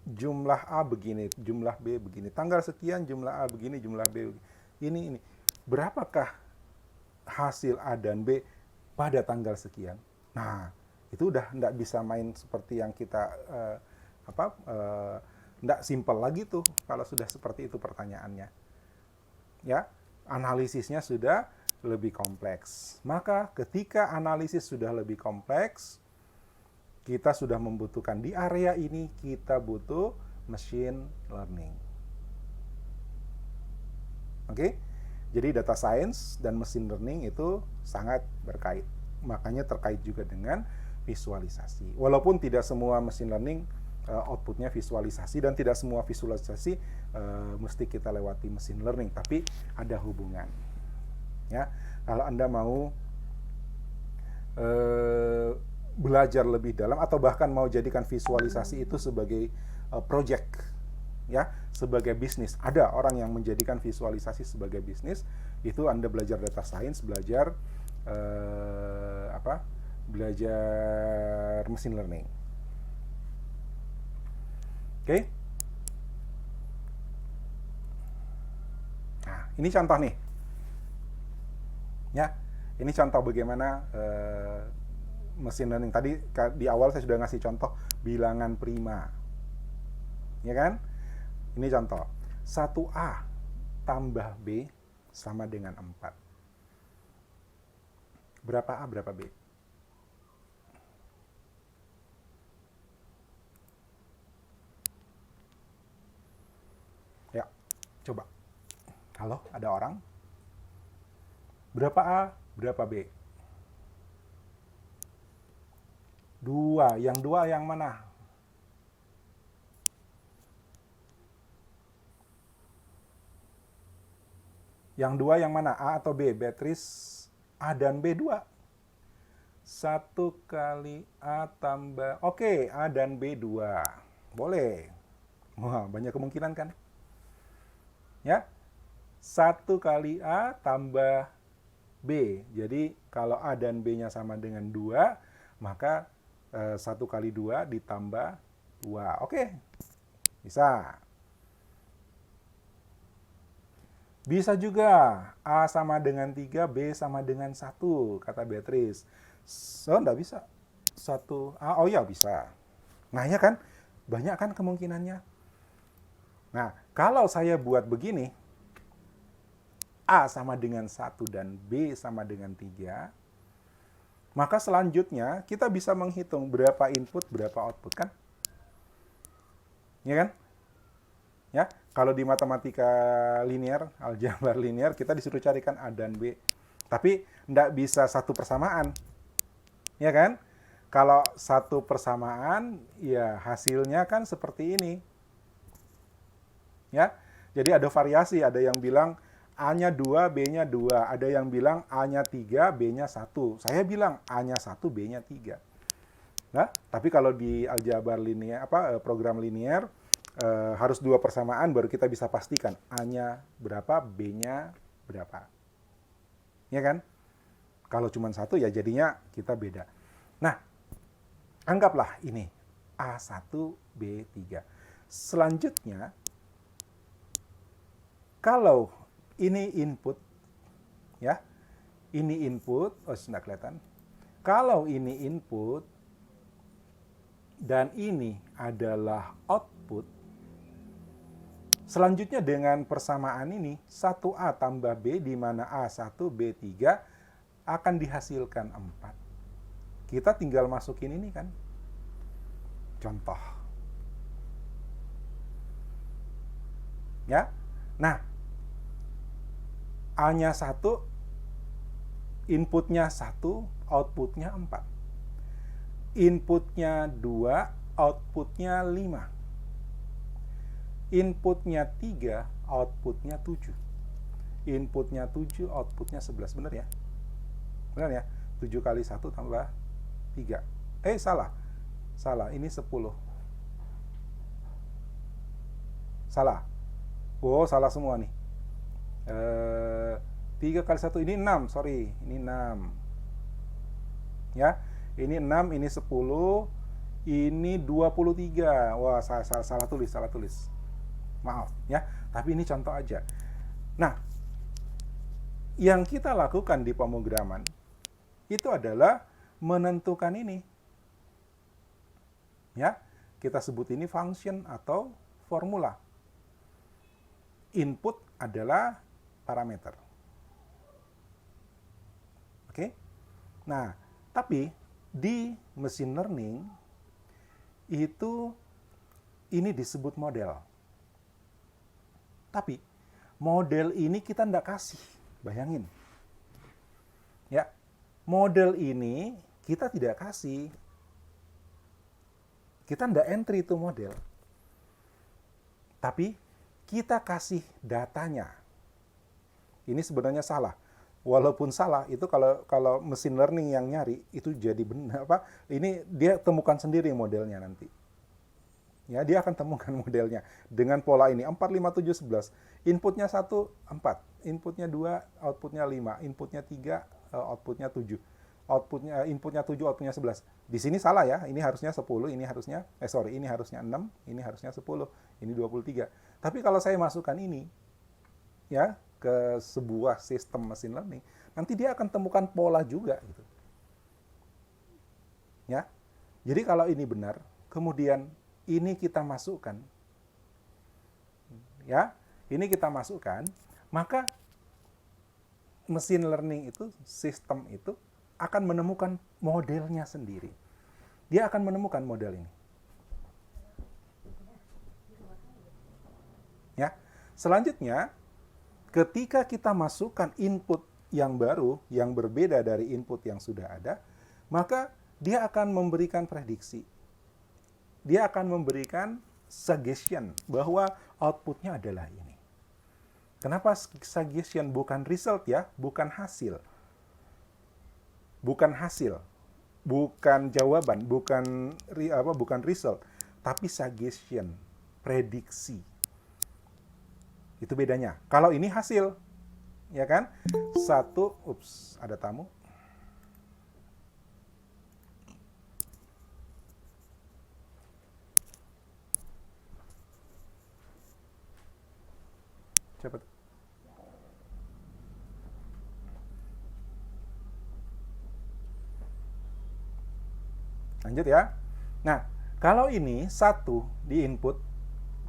jumlah A begini, jumlah B begini. Tanggal sekian jumlah A begini, jumlah B begini. Ini. Berapakah hasil A dan B pada tanggal sekian? Nah, itu udah nggak bisa main seperti yang kita nggak simpel lagi tuh kalau sudah seperti itu pertanyaannya. Ya, analisisnya sudah lebih kompleks. Maka ketika analisis sudah lebih kompleks, kita sudah membutuhkan di area ini, kita butuh machine learning. Oke? Jadi data science dan machine learning itu sangat berkait. Makanya terkait juga dengan visualisasi. Walaupun tidak semua machine learning outputnya visualisasi, dan tidak semua visualisasi mesti kita lewati machine learning, tapi ada hubungan. Ya, kalau Anda mau belajar lebih dalam atau bahkan mau jadikan visualisasi itu sebagai project, ya, sebagai bisnis. Ada orang yang menjadikan visualisasi sebagai bisnis. Itu Anda belajar data science, belajar belajar machine learning. Oke. Nah, ini contoh nih. Ya, ini contoh bagaimana machine learning. Tadi di awal saya sudah ngasih contoh bilangan prima. Ya kan? Ini contoh. 1A tambah B sama dengan 4. Berapa A, berapa B? Ya, coba. Halo, ada orang? Berapa A, berapa B? 2. Yang 2 yang mana? Yang 2 yang mana? A atau B? Beatrice, A dan B 2. 1 kali A tambah... Oke, A dan B 2. Boleh. Wah, banyak kemungkinan kan? Ya. 1 kali A tambah B. Jadi, kalau A dan B-nya sama dengan 2, maka 1 kali 2 ditambah 2. Oke. Bisa. Bisa juga A sama dengan 3, B sama dengan 1, kata Beatrice. So, enggak bisa. 1A, oh ya bisa. Nah, ya kan? Banyak kan kemungkinannya. Nah, kalau saya buat begini, A sama dengan 1 dan B sama dengan 3, maka selanjutnya kita bisa menghitung berapa input, berapa output, kan? Ya kan? Ya, kalau di matematika linear, aljabar linear, kita disuruh carikan A dan B. Tapi enggak bisa satu persamaan. Ya kan? Kalau satu persamaan, ya hasilnya kan seperti ini. Ya, jadi ada variasi, ada yang bilang A-nya 2, B-nya 2. Ada yang bilang A-nya 3, B-nya 1. Saya bilang A-nya 1, B-nya 3. Nah, tapi kalau di aljabar linear, program linear, harus 2 persamaan baru kita bisa pastikan A-nya berapa, B-nya berapa. Ya kan? Kalau cuma 1 ya jadinya kita beda. Nah, anggaplah ini A1, B3. Selanjutnya, kalau ini input, ya, ini input, oh sudah kelihatan. Kalau ini input dan ini adalah output, selanjutnya dengan persamaan ini 1A tambah B, di mana A1, B3 akan dihasilkan 4. Kita tinggal masukin ini kan. Contoh. Ya. Nah, A-nya 1, inputnya 1, outputnya 4. Inputnya 2, outputnya 5. Inputnya 3, outputnya 7. Inputnya 7, outputnya 11. Benar ya? Benar ya? 7 kali 1 tambah 3. Salah. Salah, ini 10. Salah. Oh, salah semua nih. 3 kali 1, ini 6, sorry. Ini 6. Ya, ini 6, ini 10, ini 23. Wah, salah tulis. Maaf, ya. Tapi ini contoh aja. Nah, yang kita lakukan di pemrograman itu adalah menentukan ini. Ya, kita sebut ini function atau formula. Input adalah parameter. Oke? Nah, tapi di machine learning itu ini disebut model. Tapi model ini kita tidak kasih. Bayangin. Ya, model ini kita tidak kasih. Kita tidak entry itu model. Tapi kita kasih datanya. Ini sebenarnya salah. Walaupun salah, itu kalau mesin learning yang nyari itu jadi benar apa? Ini dia temukan sendiri modelnya nanti. Ya, dia akan temukan modelnya dengan pola ini 4 5 7 11. Inputnya 1 4, inputnya 2, outputnya 5, inputnya 3, outputnya 7. Inputnya 7, outputnya 11. Di sini salah ya, ini harusnya 10, ini harusnya ini harusnya 6, ini harusnya 10, ini 23. Tapi kalau saya masukkan ini ya ke sebuah sistem machine learning, nanti dia akan temukan pola juga gitu. Ya. Jadi kalau ini benar, kemudian ini kita masukkan. Ya, ini kita masukkan, maka machine learning itu, sistem itu akan menemukan modelnya sendiri. Dia akan menemukan model ini. Ya. Selanjutnya, ketika kita masukkan input yang baru, yang berbeda dari input yang sudah ada, maka dia akan memberikan prediksi. Dia akan memberikan suggestion bahwa outputnya adalah ini. Kenapa suggestion bukan result ya? Bukan hasil. Bukan hasil. Bukan jawaban, bukan result, tapi suggestion, prediksi. Itu bedanya. Kalau ini hasil, ya kan? Ada tamu. Siapa tuh? Lanjut ya. Nah, kalau ini 1 di input,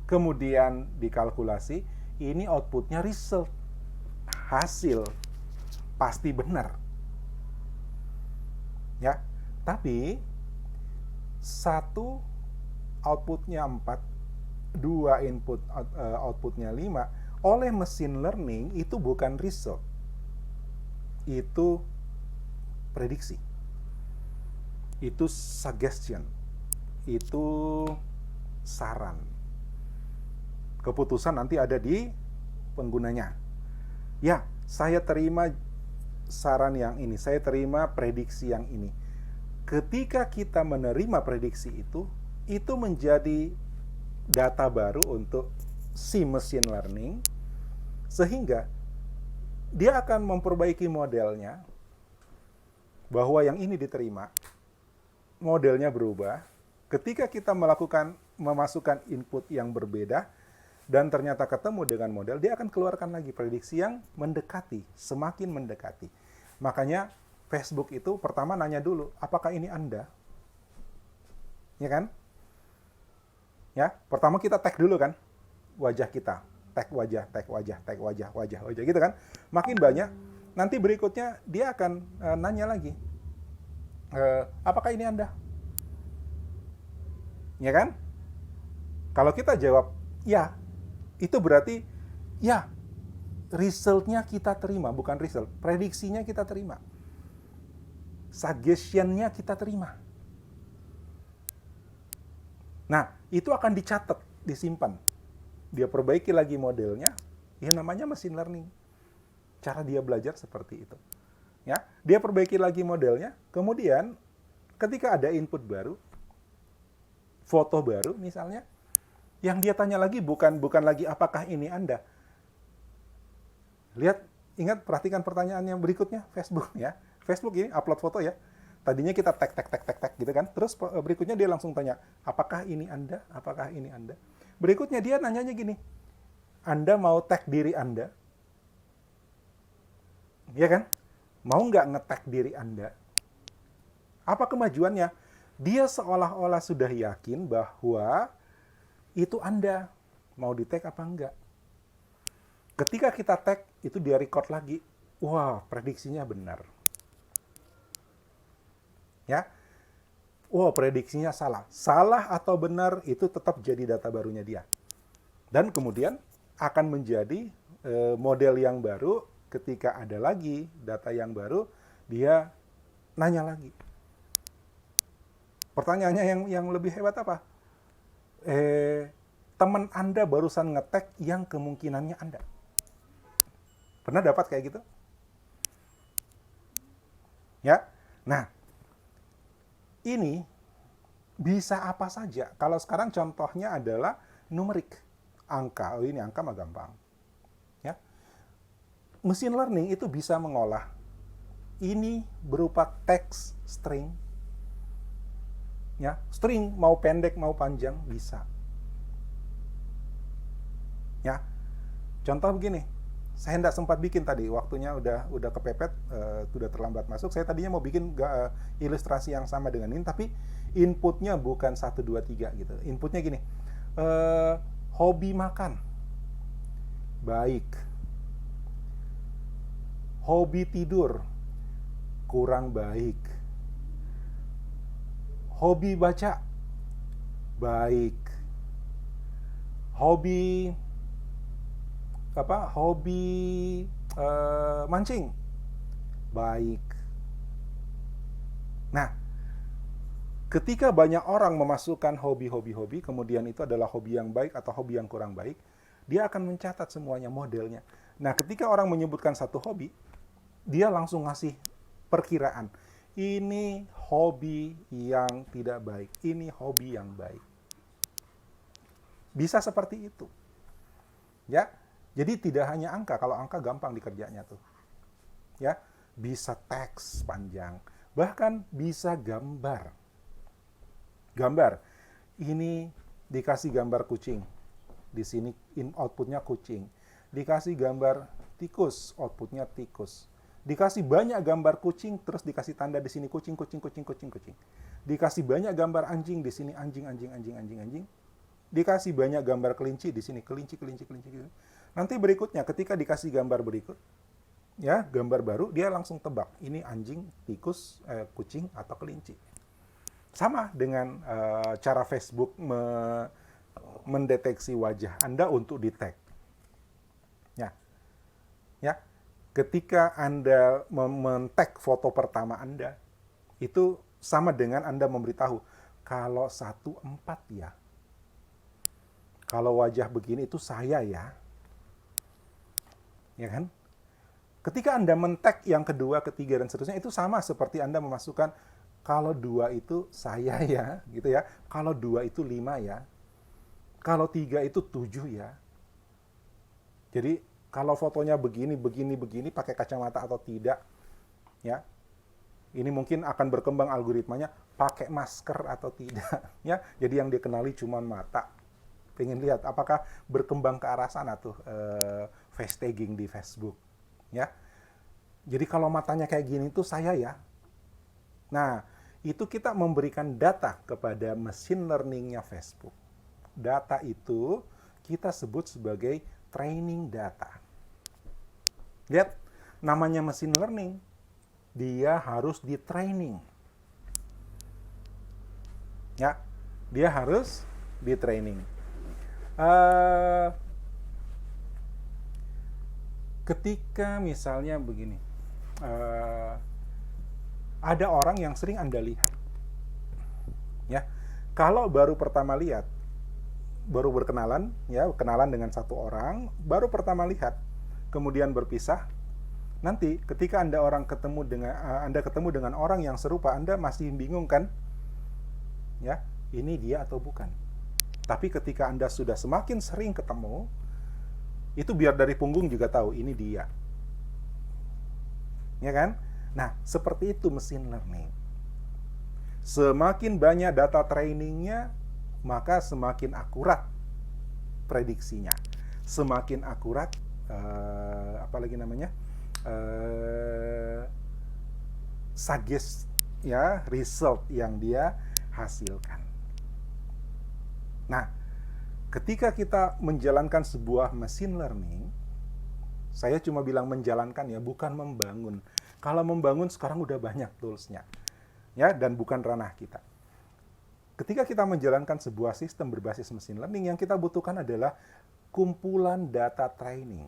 kemudian dikalkulasi, ini outputnya result, hasil, pasti benar. Ya, tapi 1 outputnya 4, 2 input outputnya 5, oleh machine learning itu bukan result, itu prediksi, itu suggestion, itu saran. Keputusan nanti ada di penggunanya. Ya, saya terima saran yang ini, saya terima prediksi yang ini. Ketika kita menerima prediksi itu menjadi data baru untuk si machine learning, sehingga dia akan memperbaiki modelnya, bahwa yang ini diterima, modelnya berubah. Ketika kita memasukkan input yang berbeda, dan ternyata ketemu dengan model, dia akan keluarkan lagi prediksi yang mendekati, semakin mendekati. Makanya Facebook itu pertama nanya dulu, apakah ini Anda? Ya kan? Ya, pertama kita tag dulu kan, wajah kita, tag wajah, tag wajah, tag wajah, wajah, gitu kan. Makin banyak, nanti berikutnya dia akan nanya lagi, apakah ini Anda? Ya kan? Kalau kita jawab, ya, itu berarti, ya, result-nya kita terima, bukan result, prediksinya kita terima. Suggestion-nya kita terima. Nah, itu akan dicatat, disimpan. Dia perbaiki lagi modelnya, ya namanya machine learning. Cara dia belajar seperti itu. Ya, dia perbaiki lagi modelnya, kemudian ketika ada input baru, foto baru misalnya, yang dia tanya lagi bukan lagi apakah ini Anda. Lihat, ingat, perhatikan pertanyaan yang berikutnya, Facebook ya. Facebook ini upload foto ya. Tadinya kita tag gitu kan. Terus berikutnya dia langsung tanya, apakah ini Anda? Apakah ini Anda? Berikutnya dia nanyanya gini, Anda mau tag diri Anda? Ya kan? Mau nggak nge-tag diri Anda? Apa kemajuannya? Dia seolah-olah sudah yakin bahwa itu Anda. Mau di-tag apa enggak? Ketika kita tag, itu dia record lagi. Wah, prediksinya benar. Ya, wow, prediksinya salah. Salah atau benar itu tetap jadi data barunya dia. Dan kemudian akan menjadi model yang baru ketika ada lagi data yang baru, dia nanya lagi. Pertanyaannya yang lebih hebat apa? Teman Anda barusan ngetek yang kemungkinannya Anda. Pernah dapat kayak gitu? Ya. Nah, ini bisa apa saja. Kalau sekarang contohnya adalah numerik, angka. Oh, ini angka mah gampang. Ya. Mesin learning itu bisa mengolah ini berupa teks string. Ya, string mau pendek mau panjang bisa. Ya. Contoh begini. Saya tidak sempat bikin tadi, waktunya udah kepepet, sudah terlambat masuk. Saya tadinya mau bikin ilustrasi yang sama dengan ini, tapi inputnya bukan 1, 2, 3 gitu. Inputnya gini, hobi makan, baik. Hobi tidur, kurang baik. Hobi baca, baik. Hobi mancing, baik. Nah, ketika banyak orang memasukkan hobi, kemudian itu adalah hobi yang baik atau hobi yang kurang baik, dia akan mencatat semuanya modelnya. Nah, ketika orang menyebutkan satu hobi, dia langsung ngasih perkiraan. Ini hobi yang tidak baik, ini hobi yang baik. Bisa seperti itu. Ya. Jadi tidak hanya angka, kalau angka gampang dikerjanya tuh. Ya, bisa teks panjang, bahkan bisa gambar. Gambar. Ini dikasih gambar kucing. Di sini outputnya kucing. Dikasih gambar tikus, outputnya tikus. Dikasih banyak gambar kucing, terus dikasih tanda di sini kucing. Dikasih banyak gambar anjing, di sini anjing. Dikasih banyak gambar kelinci, di sini kelinci. Nanti berikutnya ketika dikasih gambar berikut, ya, gambar baru, dia langsung tebak ini anjing, tikus, kucing atau kelinci. Sama dengan cara Facebook mendeteksi wajah Anda untuk di-tag. Ya. Ketika Anda men-tag foto pertama Anda, itu sama dengan Anda memberitahu kalau 14 ya. Kalau wajah begini itu saya ya. Ya kan? Ketika Anda men-tag yang kedua, ketiga, dan seterusnya, itu sama seperti Anda memasukkan kalau 2 itu saya ya, gitu ya. Kalau 2 itu 5 ya. Kalau 3 itu 7 ya. Jadi, kalau fotonya begini, pakai kacamata atau tidak, ya. Ini mungkin akan berkembang algoritmanya, pakai masker atau tidak, ya. Jadi yang dikenali cuma mata. Pengen lihat apakah berkembang ke arah sana tuh face tagging di Facebook, ya. Jadi kalau matanya kayak gini tuh saya ya. Nah, itu kita memberikan data kepada mesin learning-nya Facebook. Data itu kita sebut sebagai training data. Lihat, namanya mesin learning, dia harus di-training. Ya, dia harus di-training. Ketika misalnya begini, ada orang yang sering Anda lihat, ya, kalau baru pertama lihat, baru berkenalan, ya, kenalan dengan satu orang, baru pertama lihat, kemudian berpisah, nanti ketika Anda ketemu dengan orang yang serupa, Anda masih bingung kan, ya, ini dia atau bukan. Tapi ketika Anda sudah semakin sering ketemu, itu biar dari punggung juga tahu, ini dia. Ya kan? Nah, seperti itu mesin learning. Semakin banyak data trainingnya, maka semakin akurat prediksinya. Semakin akurat, suggest, ya, result yang dia hasilkan. Nah, ketika kita menjalankan sebuah mesin learning, saya cuma bilang menjalankan ya, bukan membangun. Kalau membangun sekarang udah banyak tools-nya. ya, dan bukan ranah kita. Ketika kita menjalankan sebuah sistem berbasis machine learning, yang kita butuhkan adalah kumpulan data training.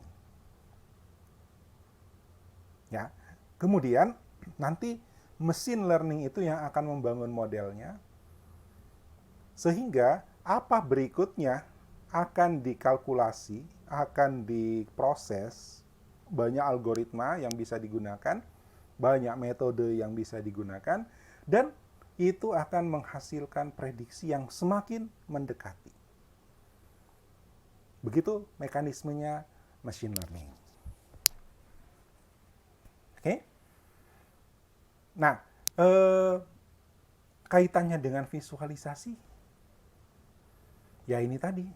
Ya. Kemudian nanti machine learning itu yang akan membangun modelnya, sehingga apa berikutnya akan dikalkulasi, akan diproses, banyak algoritma yang bisa digunakan, banyak metode yang bisa digunakan, dan itu akan menghasilkan prediksi yang semakin mendekati. Begitu mekanismenya machine learning. Oke? Nah, kaitannya dengan visualisasi, ya ini tadi.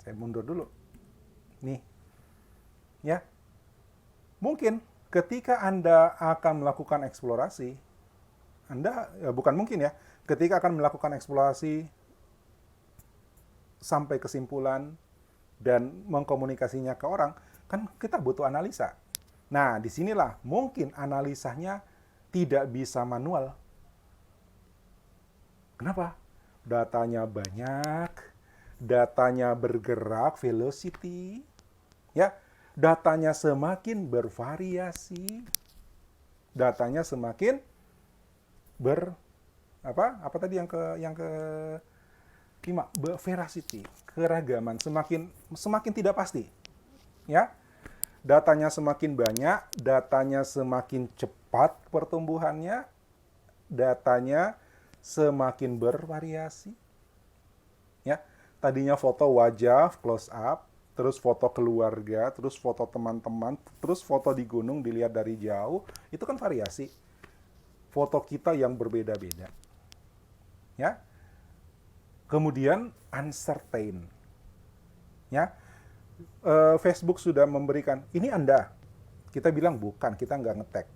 Saya mundur dulu. Nih. Ya. Mungkin ketika Anda akan melakukan eksplorasi, bukan mungkin ya, ketika akan melakukan eksplorasi sampai kesimpulan dan mengkomunikasinya ke orang, kan kita butuh analisa. Nah, disinilah mungkin analisanya tidak bisa manual. Kenapa? Datanya banyak, datanya bergerak, velocity, ya, datanya semakin bervariasi, datanya semakin apa tadi yang ke 5, veracity, keragaman, semakin tidak pasti, ya. Datanya semakin banyak, datanya semakin cepat pertumbuhannya, datanya semakin bervariasi, ya. Tadinya foto wajah close up, terus foto keluarga, terus foto teman-teman, terus foto di gunung dilihat dari jauh, itu kan variasi. Foto kita yang berbeda-beda, ya. Kemudian uncertain, ya. Facebook sudah memberikan, ini Anda, kita bilang bukan, kita nggak nge-tag.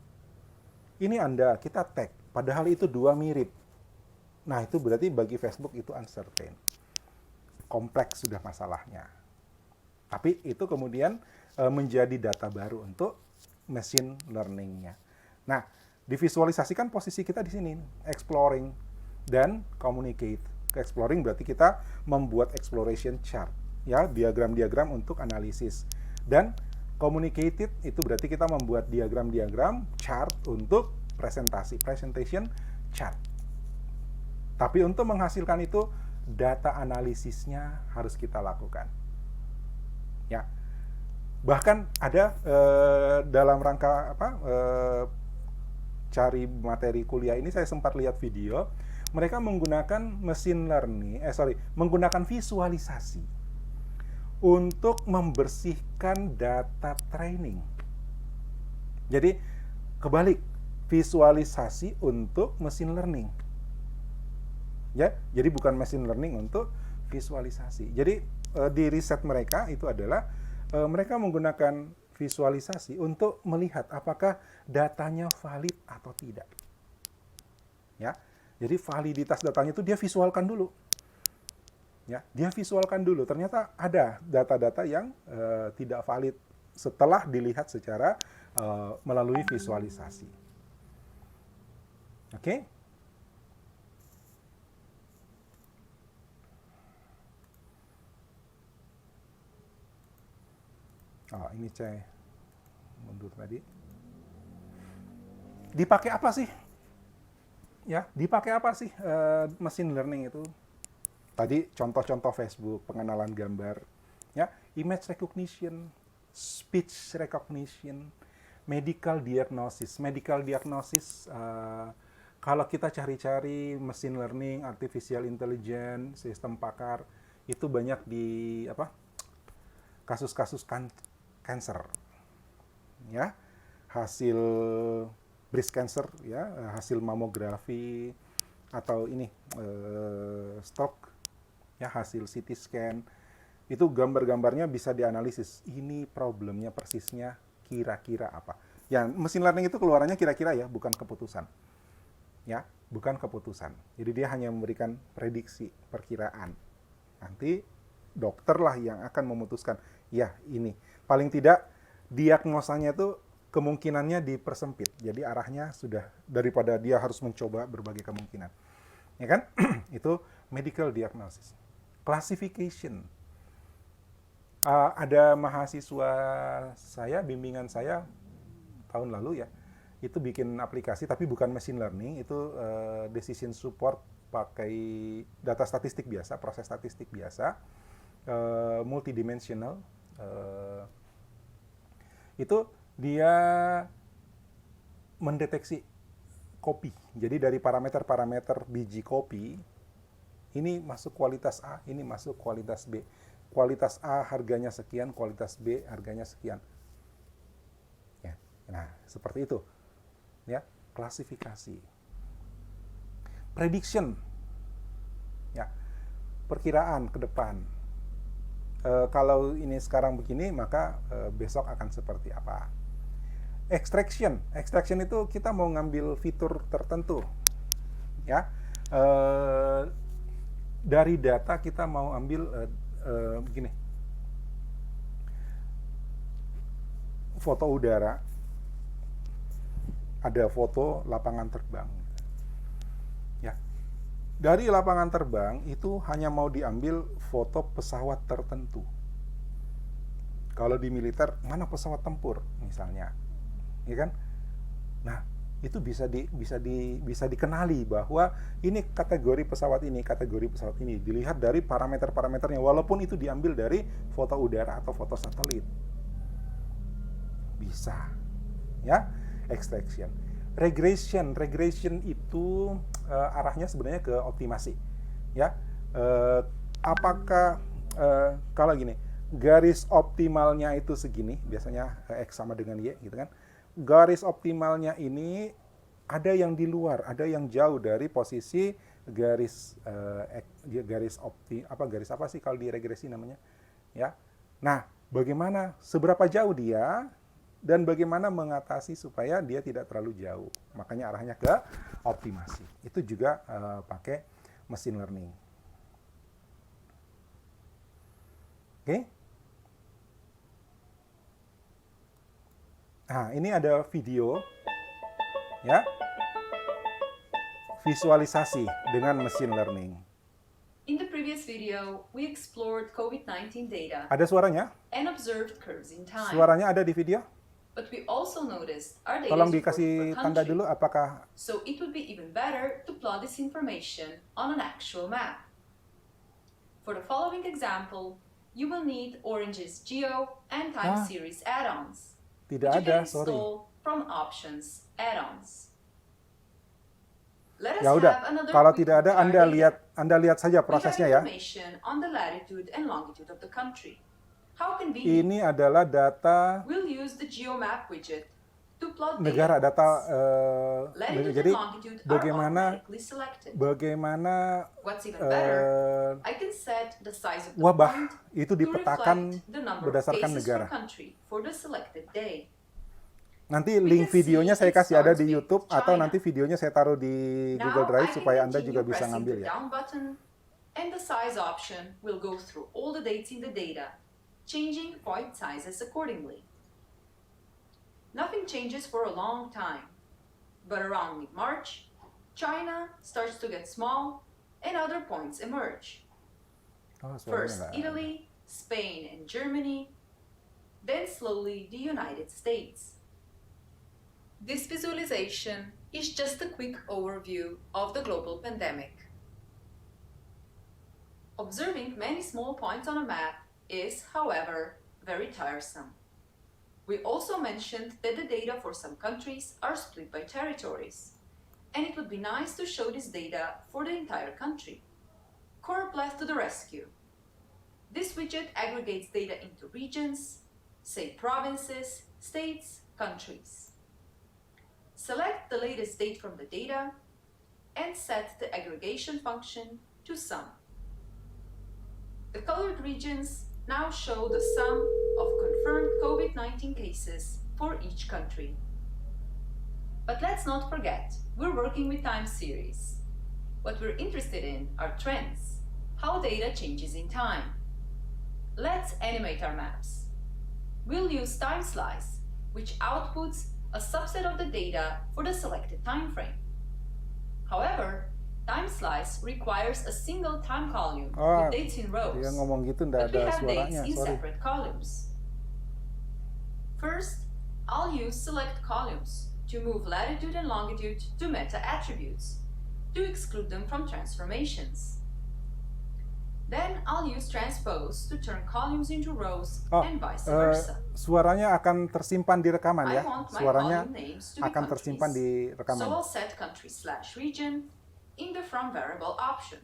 Ini Anda, kita tag, padahal itu dua mirip. Nah, itu berarti bagi Facebook itu uncertain. Kompleks sudah masalahnya. Tapi itu kemudian menjadi data baru untuk machine learning-nya. Nah, divisualisasikan posisi kita di sini, exploring dan communicate. Exploring berarti kita membuat exploration chart, ya, diagram-diagram untuk analisis. Dan communicated itu berarti kita membuat diagram-diagram chart untuk presentation chart. Tapi untuk menghasilkan itu, data analisisnya harus kita lakukan. Ya. Bahkan ada dalam rangka cari materi kuliah ini, saya sempat lihat video, mereka menggunakan menggunakan visualisasi untuk membersihkan data training. Jadi kebalik, visualisasi untuk machine learning. Ya, jadi bukan machine learning untuk visualisasi. Jadi di riset mereka itu adalah mereka menggunakan visualisasi untuk melihat apakah datanya valid atau tidak. Ya. Jadi validitas datanya itu dia visualkan dulu. Ya, dia visualkan dulu. Ternyata ada data-data yang tidak valid setelah dilihat secara melalui visualisasi. Oke? Oh, ini saya mundur tadi. Dipakai apa sih? Ya, dipakai apa sih machine learning itu? Tadi contoh-contoh Facebook, pengenalan gambar, ya, image recognition, speech recognition, medical diagnosis. Medical diagnosis, kalau kita cari-cari machine learning, artificial intelligence, sistem pakar, itu banyak di kasus-kasus cancer, ya, hasil breast cancer, ya, hasil mamografi, atau ini stroke, ya, hasil CT scan, itu gambar-gambarnya bisa dianalisis. Ini problemnya persisnya kira-kira apa? Ya, mesin learning itu keluarannya kira-kira, ya, bukan keputusan, ya, bukan keputusan. Jadi dia hanya memberikan prediksi, perkiraan. Nanti dokter lah yang akan memutuskan, ya ini. Paling tidak diagnosanya itu kemungkinannya dipersempit. Jadi arahnya sudah daripada dia harus mencoba berbagai kemungkinan. Ya kan? Itu medical diagnosis. Classification. Ada mahasiswa saya, bimbingan saya tahun lalu ya, itu bikin aplikasi tapi bukan machine learning, itu decision support pakai data statistik biasa, proses statistik biasa, multidimensional. Itu dia mendeteksi kopi. Jadi dari parameter-parameter biji kopi, ini masuk kualitas A, ini masuk kualitas B. Kualitas A harganya sekian, kualitas B harganya sekian. Ya. Nah, seperti itu. Ya, klasifikasi. Prediction. Ya. Perkiraan ke depan. Kalau ini sekarang begini, maka besok akan seperti apa? Extraction itu kita mau ngambil fitur tertentu, ya. Dari data kita mau ambil begini, foto udara, ada foto lapangan terbang, ya. Dari lapangan terbang itu hanya mau diambil foto pesawat tertentu. Kalau di militer, mana pesawat tempur misalnya, ya kan? Nah, itu bisa dikenali bahwa ini kategori pesawat ini dilihat dari parameter-parameternya, walaupun itu diambil dari foto udara atau foto satelit. Bisa. Ya, extraction. Regression itu arahnya sebenarnya ke optimasi. Ya. Apakah kalau gini, garis optimalnya itu segini, biasanya X sama dengan Y gitu kan. Garis optimalnya ini ada yang di luar, ada yang jauh dari posisi garis garis apa sih kalau di regresi namanya, ya. Nah, bagaimana seberapa jauh dia dan bagaimana mengatasi supaya dia tidak terlalu jauh. Makanya arahnya ke optimasi. Itu juga pakai machine learning. Oke? Nah, ini ada video, ya, visualisasi dengan machine learning. In the previous video, we explored COVID-19 data Ada suaranya? and observed curves in time. Suaranya ada di video? But we also noticed our data Tolong is reported dikasih per tanda country. dulu apakah So it would be even better to plot this information on an actual map. For the following example, you will need Orange's Geo and Time Series add-ons, tidak which you ada, can sorry. install from Options add-ons. Let us Ya udah, have another kalau quick tidak ada look at our data. Anda lihat saja We have prosesnya ya. information on the latitude and longitude of the country. How convenient. Ini adalah data We'll use the GeoMap widget to plot negara, data data points. Latitude jadi and longitude are bagaimana automatically selected. bagaimana What's even better, I can set the size of the wabah point itu to dipetakan reflect the number of berdasarkan cases negara. per country for the selected day. Nanti We link can videonya see saya it kasih ada starts di with YouTube atau China. nanti videonya saya taruh di Google Now Drive I can supaya Anda continue juga bisa pressing ngambil the ya. down button, and the size option will go through all the dates in the data, changing point sizes accordingly. Nothing changes for a long time, but around mid-March, China starts to get small and other points emerge. Oh, suaranya First nggak ada. Italy, Spain, and Germany, then slowly the United States. This visualization is just a quick overview of the global pandemic. Observing many small points on a map is, however, very tiresome. We also mentioned that the data for some countries are split by territories, and it would be nice to show this data for the entire country. Coropleth to the rescue. This widget aggregates data into regions, say provinces, states, countries. Select the latest date from the data and set the aggregation function to sum. The colored regions now show the sum of confirmed COVID-19 cases for each country. But let's not forget, we're working with time series. What we're interested in are trends, how data changes in time. Let's animate our maps. We'll use time slice, which outputs a subset of the data for the selected time frame. However, time slice requires a single time column with dates in rows, dia ngomong gitu nggak but we ada have dates suaranya, in sorry. separate columns. First, I'll use select columns to move latitude and longitude to meta attributes, to exclude them from transformations. Then I'll use transpose to turn columns into rows and vice versa. Suaranya akan tersimpan di rekaman ya. I want my Suaranya column names to be akan tersimpan di countries, rekaman. so I'll set country/region in the from variable option.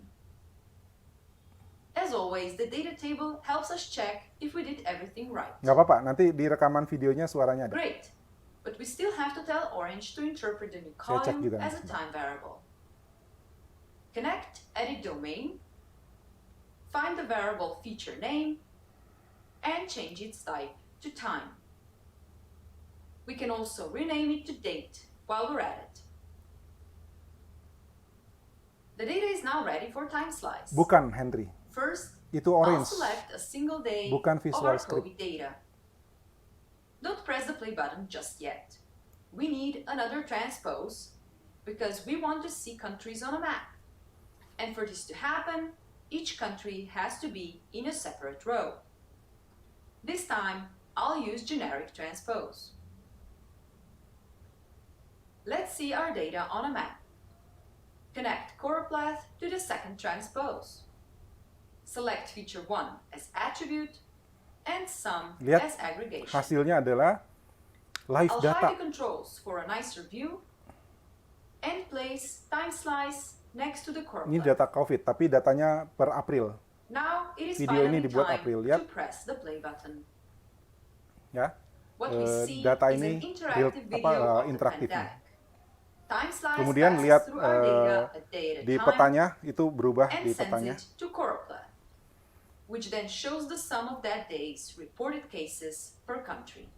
As always, the data table helps us check if we did everything right. Nggak apa-apa, nanti di rekaman videonya suaranya ada. Great, but we still have to tell Orange to interpret the new Saya cek column juga as a nanti. time variable. Connect, edit domain, find the variable feature name, and change its type to time. We can also rename it to date while we're at it. The data is now ready for time slice. Bukan, Henry. First, Itu I'll orange. select a single day Bukan of visual our script. COVID data. Don't press the play button just yet. We need another transpose because we want to see countries on a map. And for this to happen, each country has to be in a separate row. This time, I'll use generic transpose. Let's see our data on a map. Connect choropleth to the second transpose. Select feature 1 as attribute and sum Lihat, as aggregation. hasilnya adalah live I'll data. hide the controls for a nicer view and place time slice next to the Ini choropleth. data COVID, tapi datanya per April. Now it is Video ini finally dibuat time April, to lihat. press the play button. Ya, What we see data is ini an interactive video of the interaktif. pandemic. Time slice Kemudian passes lihat through our data a day at a di time petanya itu berubah and di sends petanya. it to choropleth, which then shows the sum of that day's reported cases per country.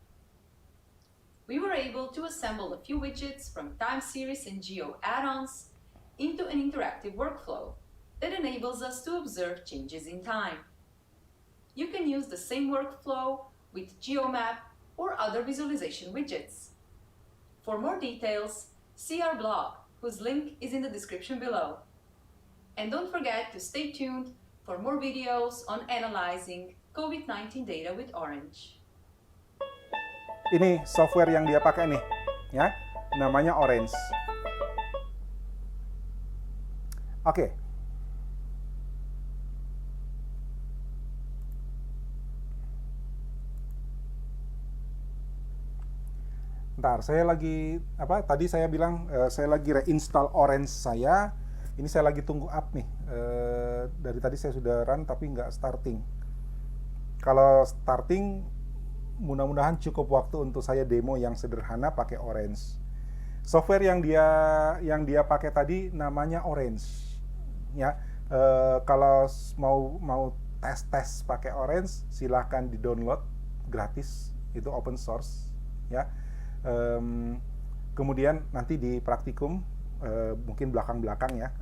We were able to assemble a few widgets from time series and geo add-ons into an interactive workflow that enables us to observe changes in time. You can use the same workflow with GeoMap or other visualization widgets. For more details, see our blog, whose link is in the description below. And don't forget to stay tuned for more videos on analyzing COVID-19 data with Orange. Ini software yang dia pakai nih, ya, namanya Orange. Oke. Ntar, saya lagi, tadi saya bilang saya lagi reinstall Orange saya. Ini saya lagi tunggu up nih. Dari tadi saya sudah run tapi nggak starting. Kalau starting, mudah-mudahan cukup waktu untuk saya demo yang sederhana pakai Orange. Software yang dia pakai tadi namanya Orange. Ya, kalau mau tes pakai Orange, silahkan di-download gratis, itu open source, ya. Kemudian nanti di praktikum, mungkin belakang-belakang ya,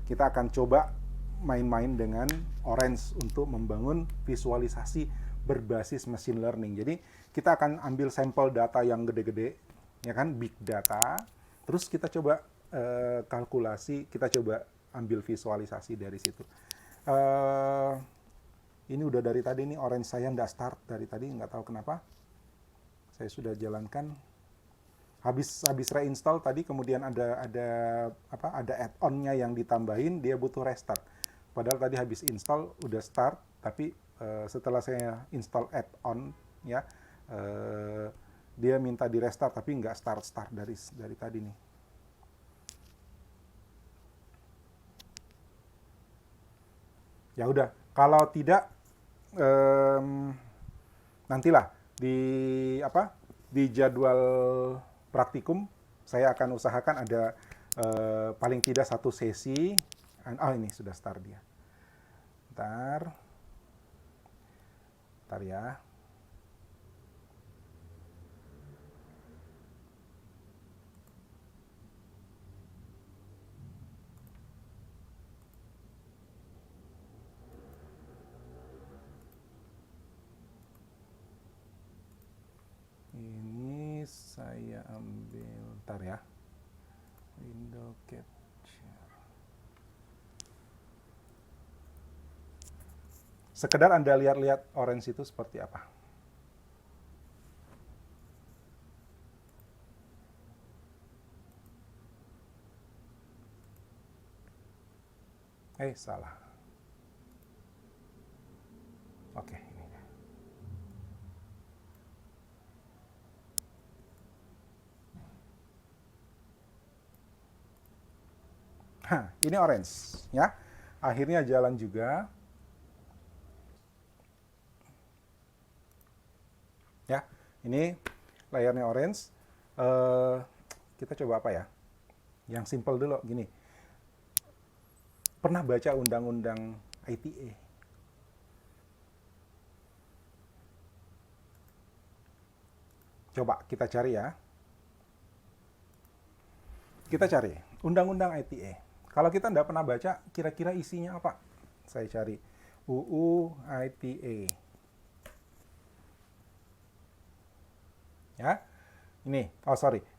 kita akan coba main-main dengan Orange untuk membangun visualisasi berbasis machine learning. Jadi kita akan ambil sampel data yang gede-gede, ya kan, big data, terus kita coba kalkulasi, kita coba ambil visualisasi dari situ. Ini udah dari tadi nih, Orange saya nggak start dari tadi, nggak tahu kenapa. Saya sudah jalankan. Habis reinstall tadi, kemudian ada add-on-nya yang ditambahin, dia butuh restart. Padahal tadi habis install udah start, tapi setelah saya install add-on, ya, dia minta di restart, tapi nggak start dari tadi nih. Ya udah, kalau tidak, nantilah di jadwal praktikum saya akan usahakan ada paling tidak satu sesi. Ini sudah start dia. Bentar ya. Ini saya ambil, ntar ya, window capture. Sekedar Anda lihat-lihat orange itu seperti apa. Salah. Oke, ini. Ini orange, ya. Akhirnya jalan juga. Ya, ini layarnya orange. Kita coba apa ya? Yang simple dulu, gini. Pernah baca undang-undang ITA? Coba kita cari ya. Kita cari undang-undang ITA. Kalau kita tidak pernah baca, kira-kira isinya apa? Saya cari UU ITA. Ya, ini,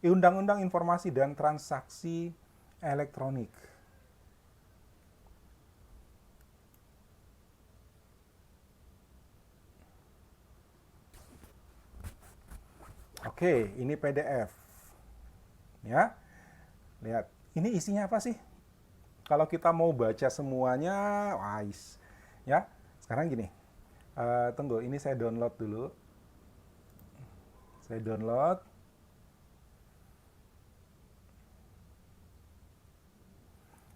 Undang-Undang Informasi dan Transaksi Elektronik. Oke, ini PDF. Ya, lihat. Ini isinya apa sih? Kalau kita mau baca semuanya, wise. Ya, sekarang gini. Tunggu, ini saya download dulu. Saya download.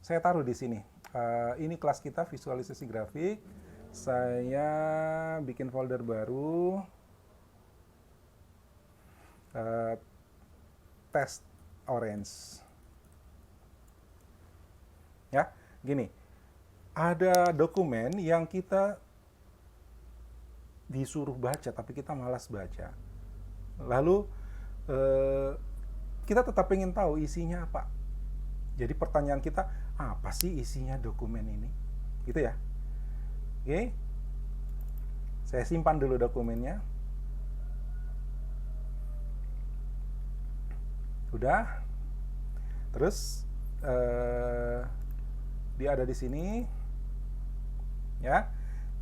Saya taruh di sini. Ini kelas kita visualisasi grafik. Saya bikin folder baru. Test orange. Ya, gini. Ada dokumen yang kita disuruh baca, tapi kita malas baca. Lalu kita tetap ingin tahu isinya apa. Jadi pertanyaan kita, apa sih isinya dokumen ini? Gitu ya. Oke. Saya simpan dulu dokumennya. Udah. Terus dia ada di sini. Ya.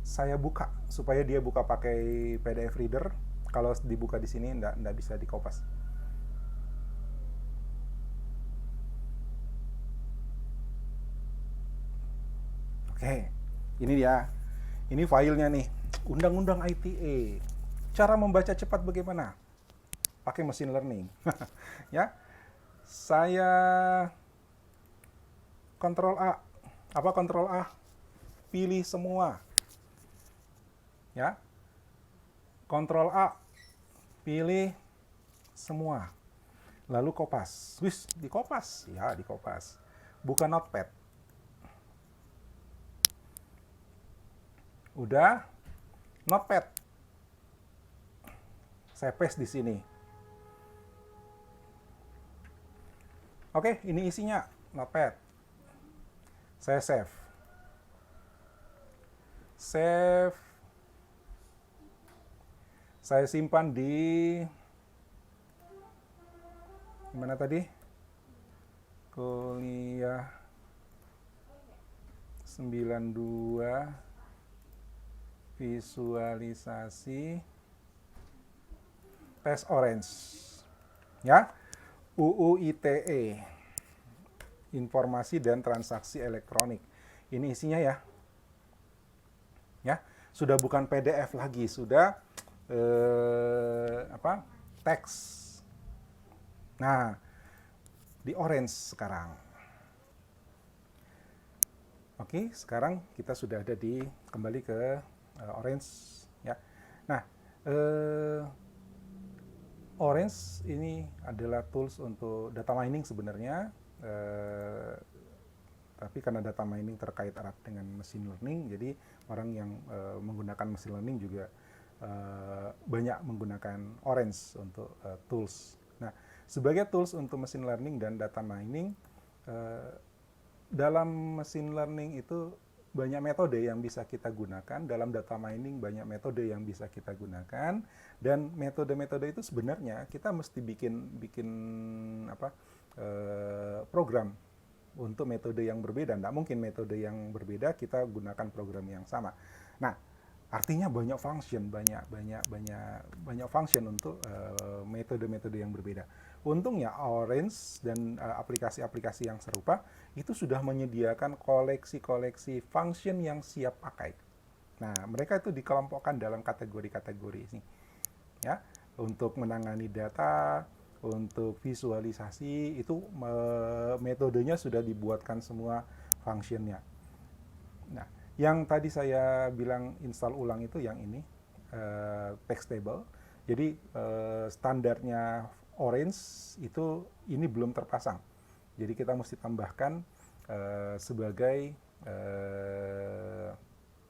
Saya buka supaya dia buka pakai PDF reader. Kalau dibuka di sini enggak bisa dikopas. Oke. Ini dia. Ini filenya nih. Undang-Undang ITA. Cara membaca cepat bagaimana? Pakai machine learning. Ya. Saya Ctrl A. Apa Ctrl A? Pilih semua. Ya. Ctrl A. Pilih semua. Lalu kopas. Wis, dikopas. Ya, dikopas. Buka notepad. Udah. Notepad. Saya paste di sini. Oke, ini isinya notepad. Saya save. Save. Saya simpan di mana tadi? Kuliah 92 visualisasi tes orange. Ya. UU ITE. Informasi dan Transaksi Elektronik. Ini isinya ya. Ya, sudah bukan PDF lagi, sudah teks. Nah, di orange sekarang. Oke, sekarang kita sudah ada kembali ke orange ya. Nah, orange ini adalah tools untuk data mining sebenarnya. Tapi karena data mining terkait erat dengan machine learning, jadi orang yang menggunakan machine learning juga banyak menggunakan orange untuk tools. Nah, sebagai tools untuk machine learning dan data mining, dalam machine learning itu banyak metode yang bisa kita gunakan dalam data mining, banyak metode yang bisa kita gunakan, dan metode-metode itu sebenarnya kita mesti bikin apa program untuk metode yang berbeda. Tidak mungkin metode yang berbeda kita gunakan program yang sama. Nah, artinya banyak function untuk metode-metode yang berbeda. Untungnya Orange dan aplikasi-aplikasi yang serupa itu sudah menyediakan koleksi-koleksi function yang siap pakai. Nah, mereka itu dikelompokkan dalam kategori-kategori ini, ya, untuk menangani data, untuk visualisasi itu metodenya sudah dibuatkan semua functionnya. Nah, yang tadi saya bilang install ulang itu yang ini text table. Jadi standarnya Orange itu ini belum terpasang. Jadi kita mesti tambahkan sebagai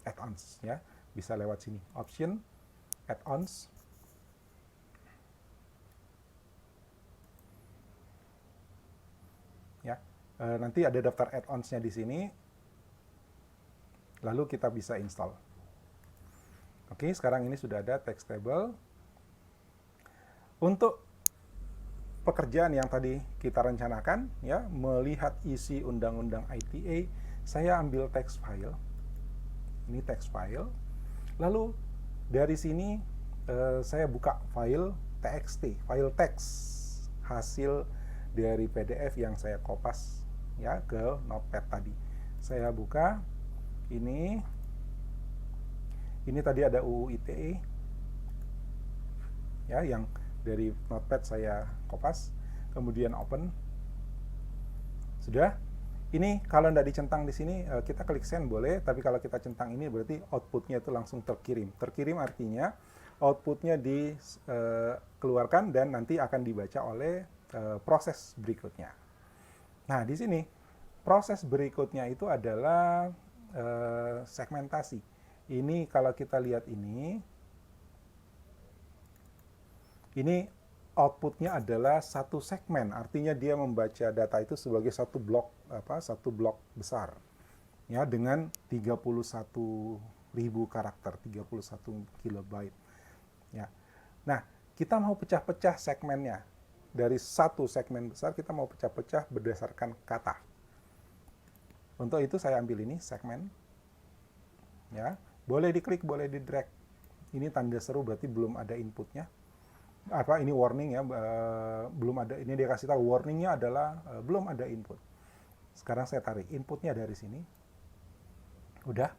add-ons ya. Bisa lewat sini. Option, add-ons. Ya. Nanti ada daftar add-ons-nya di sini. Lalu kita bisa install. Oke, sekarang ini sudah ada text table. Untuk pekerjaan yang tadi kita rencanakan, ya, melihat isi undang-undang ITA, saya ambil text file. Ini text file. Lalu dari sini saya buka file txt, file teks hasil dari PDF yang saya kopas ya ke Notepad tadi. Saya buka ini tadi ada UU ITE ya, yang dari Notepad saya kopas, kemudian open. Sudah. Ini kalau tidak dicentang di sini kita klik send boleh, tapi kalau kita centang ini berarti outputnya itu langsung terkirim. Terkirim artinya outputnya dikeluarkan dan nanti akan dibaca oleh proses berikutnya. Nah, di sini proses berikutnya itu adalah segmentasi. Ini kalau kita lihat ini outputnya adalah satu segmen, artinya dia membaca data itu sebagai satu blok besar ya, dengan 31.000 karakter, 31 kilobyte ya. Nah, kita mau pecah-pecah segmennya. Dari satu segmen besar kita mau pecah-pecah berdasarkan kata. Untuk itu saya ambil ini segmen ya, boleh diklik, boleh di drag. Ini tanda seru berarti belum ada inputnya. Ini warning ya, belum ada. Ini dia kasih tahu warningnya adalah belum ada input. Sekarang saya tarik inputnya dari sini. Udah,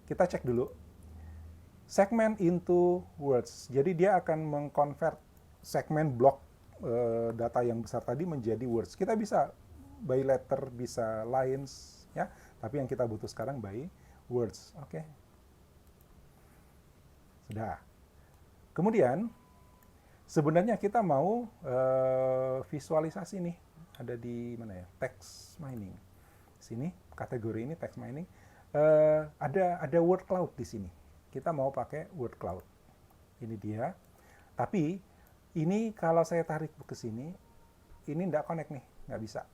kita cek dulu segment into words. Jadi dia akan mengkonvert segmen blok data yang besar tadi menjadi words. Kita bisa by letter, bisa lines ya, tapi yang kita butuh sekarang by words. Oke. Sudah. Kemudian sebenarnya kita mau visualisasi nih, ada di mana ya? Text mining. Sini kategori ini text mining. Ada word cloud di sini. Kita mau pakai word cloud. Ini dia. Tapi ini kalau saya tarik ke sini, ini nggak connect nih, nggak bisa.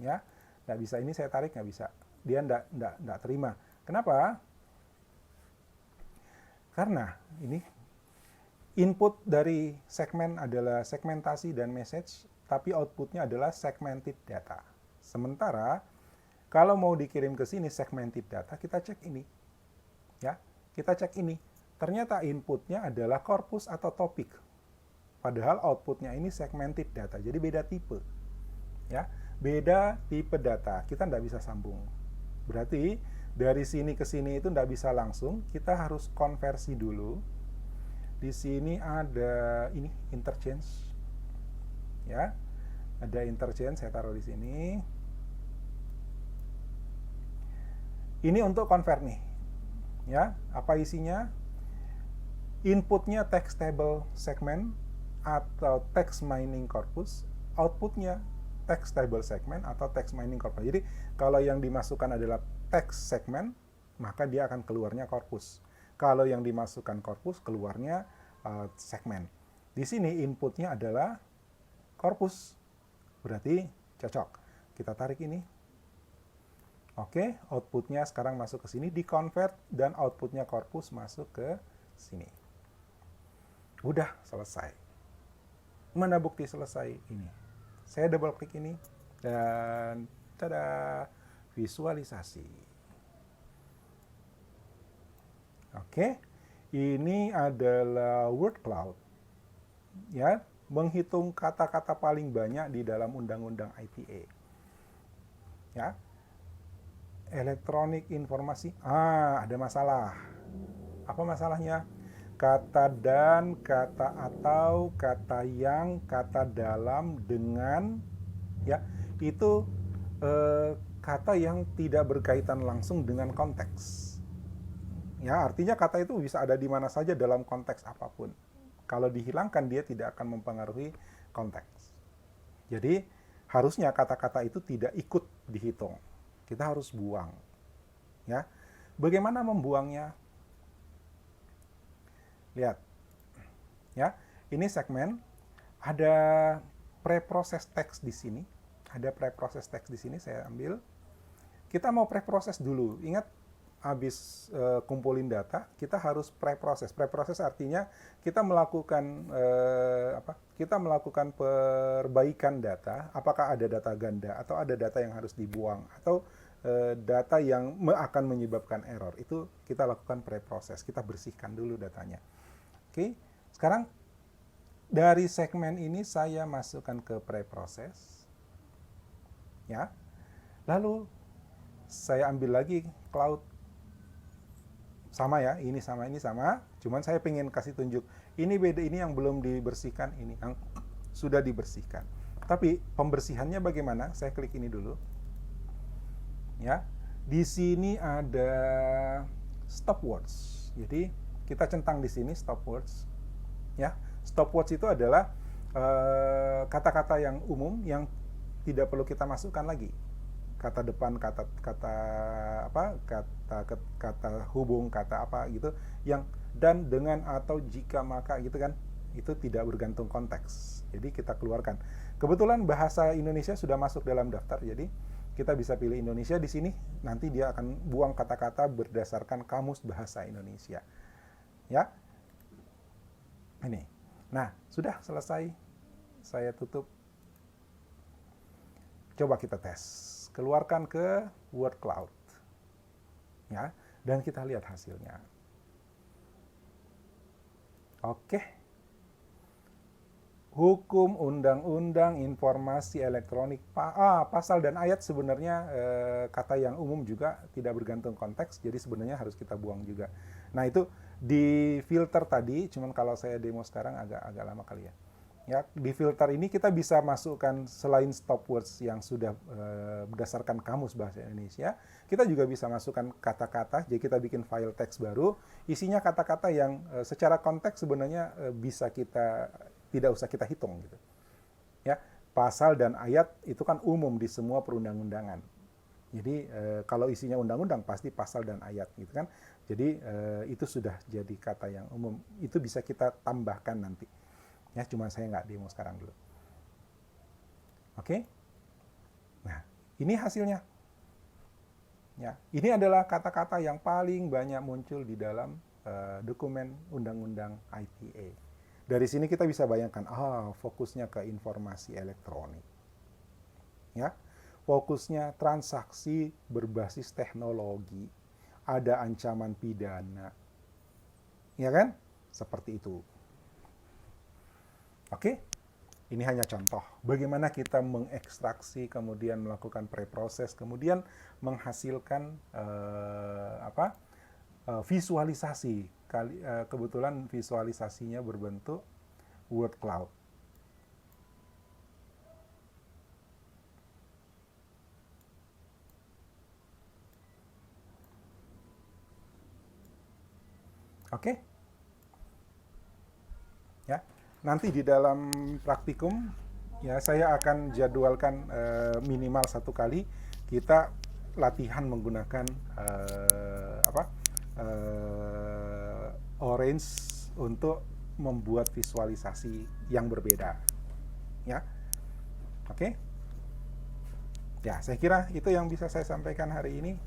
Ya, nggak bisa. Ini saya tarik nggak bisa. Dia nggak terima. Kenapa? Karena ini input dari segmen adalah segmentasi dan message, tapi outputnya adalah segmented data. Sementara kalau mau dikirim ke sini segmented data, kita cek ini. Ya, kita cek ini. Ternyata inputnya adalah corpus atau topik. Padahal outputnya ini segmented data. Jadi beda tipe. Ya, beda tipe data. Kita tidak bisa sambung. Berarti dari sini ke sini itu tidak bisa langsung. Kita harus konversi dulu. Di sini ada ini interchange, ya, ada interchange. Saya taruh di sini. Ini untuk convert nih, ya. Apa isinya? Inputnya text table segment atau text mining corpus, outputnya text table segment atau text mining corpus. Jadi kalau yang dimasukkan adalah text segment, maka dia akan keluarnya corpus. Kalau yang dimasukkan corpus, keluarnya segmen. Di sini inputnya adalah corpus. Berarti cocok. Kita tarik ini. Oke, outputnya sekarang masuk ke sini, di-convert, dan outputnya corpus masuk ke sini. Udah selesai. Mana bukti selesai ini? Saya double klik ini, dan tada, visualisasi. Oke, ini adalah word cloud. Ya, menghitung kata-kata paling banyak di dalam undang-undang ITA. Ya, elektronik informasi, ada masalah. Apa masalahnya? Kata dan, kata atau, kata yang, kata dalam, dengan, ya, itu kata yang tidak berkaitan langsung dengan konteks. Ya, artinya kata itu bisa ada di mana saja dalam konteks apapun. Kalau dihilangkan, dia tidak akan mempengaruhi konteks. Jadi, harusnya kata-kata itu tidak ikut dihitung. Kita harus buang. Ya. Bagaimana membuangnya? Lihat. Ya, ini segmen, ada preproses teks di sini. Ada preproses teks di sini, saya ambil. Kita mau preproses dulu. Ingat, habis kumpulin data, kita harus preproses. Preproses artinya kita melakukan kita melakukan perbaikan data. Apakah ada data ganda atau ada data yang harus dibuang atau data yang akan menyebabkan error. Itu kita lakukan preproses. Kita bersihkan dulu datanya. Oke, sekarang dari segmen ini saya masukkan ke preproses. Ya. Lalu saya ambil lagi cloud. Sama ya, ini sama, cuman saya pengen kasih tunjuk, ini beda, ini yang belum dibersihkan, ini yang sudah dibersihkan. Tapi pembersihannya bagaimana? Saya klik ini dulu. Ya, di sini ada stop words. Jadi kita centang di sini stop words. Ya, stop words itu adalah kata-kata yang umum yang tidak perlu kita masukkan lagi. Kata depan, kata hubung, kata apa gitu, yang dan, dengan, atau, jika, maka gitu kan, itu tidak bergantung konteks. Jadi kita keluarkan. Kebetulan bahasa Indonesia sudah masuk dalam daftar, jadi kita bisa pilih Indonesia di sini. Nanti dia akan buang kata-kata berdasarkan kamus bahasa Indonesia. Ya, ini. Nah, sudah selesai. Saya tutup. Coba kita tes. Keluarkan ke word cloud. Ya, dan kita lihat hasilnya. Oke. Hukum undang-undang informasi elektronik, pasal dan ayat sebenarnya kata yang umum juga tidak bergantung konteks, jadi sebenarnya harus kita buang juga. Nah, itu di filter tadi, cuman kalau saya demo sekarang agak lama kali ya. Ya, di filter ini kita bisa masukkan selain stop words yang sudah berdasarkan kamus bahasa Indonesia, kita juga bisa masukkan kata-kata. Jadi kita bikin file teks baru, isinya kata-kata yang secara konteks sebenarnya bisa kita tidak usah kita hitung gitu. Ya, pasal dan ayat itu kan umum di semua perundang-undangan. Jadi kalau isinya undang-undang pasti pasal dan ayat gitu kan. Jadi itu sudah jadi kata yang umum. Itu bisa kita tambahkan nanti. Ya, cuma saya nggak demo sekarang dulu. Oke? Nah, ini hasilnya. Ya, ini adalah kata-kata yang paling banyak muncul di dalam dokumen undang-undang ITA. Dari sini kita bisa bayangkan, fokusnya ke informasi elektronik. Ya, fokusnya transaksi berbasis teknologi, ada ancaman pidana. Ya kan? Seperti itu. Oke, ini hanya contoh bagaimana kita mengekstraksi, kemudian melakukan preproses, kemudian menghasilkan visualisasi. Kebetulan visualisasinya berbentuk word cloud. Oke? Ya. Nanti di dalam praktikum ya saya akan jadwalkan minimal 1 kali kita latihan menggunakan Orange untuk membuat visualisasi yang berbeda. Ya. Oke. Ya, saya kira itu yang bisa saya sampaikan hari ini.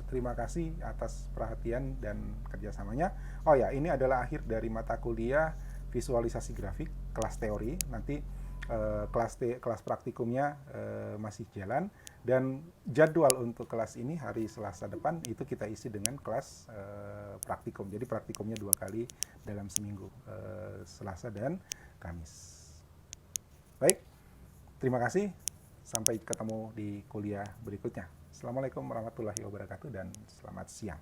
Terima kasih atas perhatian dan kerjasamanya. Oh ya, ini adalah akhir dari mata kuliah visualisasi grafik, kelas teori. Nanti kelas praktikumnya masih jalan, dan jadwal untuk kelas ini hari Selasa depan itu kita isi dengan kelas praktikum. Jadi praktikumnya 2 kali dalam seminggu, Selasa dan Kamis. Baik, terima kasih. Sampai ketemu di kuliah berikutnya. Assalamualaikum warahmatullahi wabarakatuh dan selamat siang.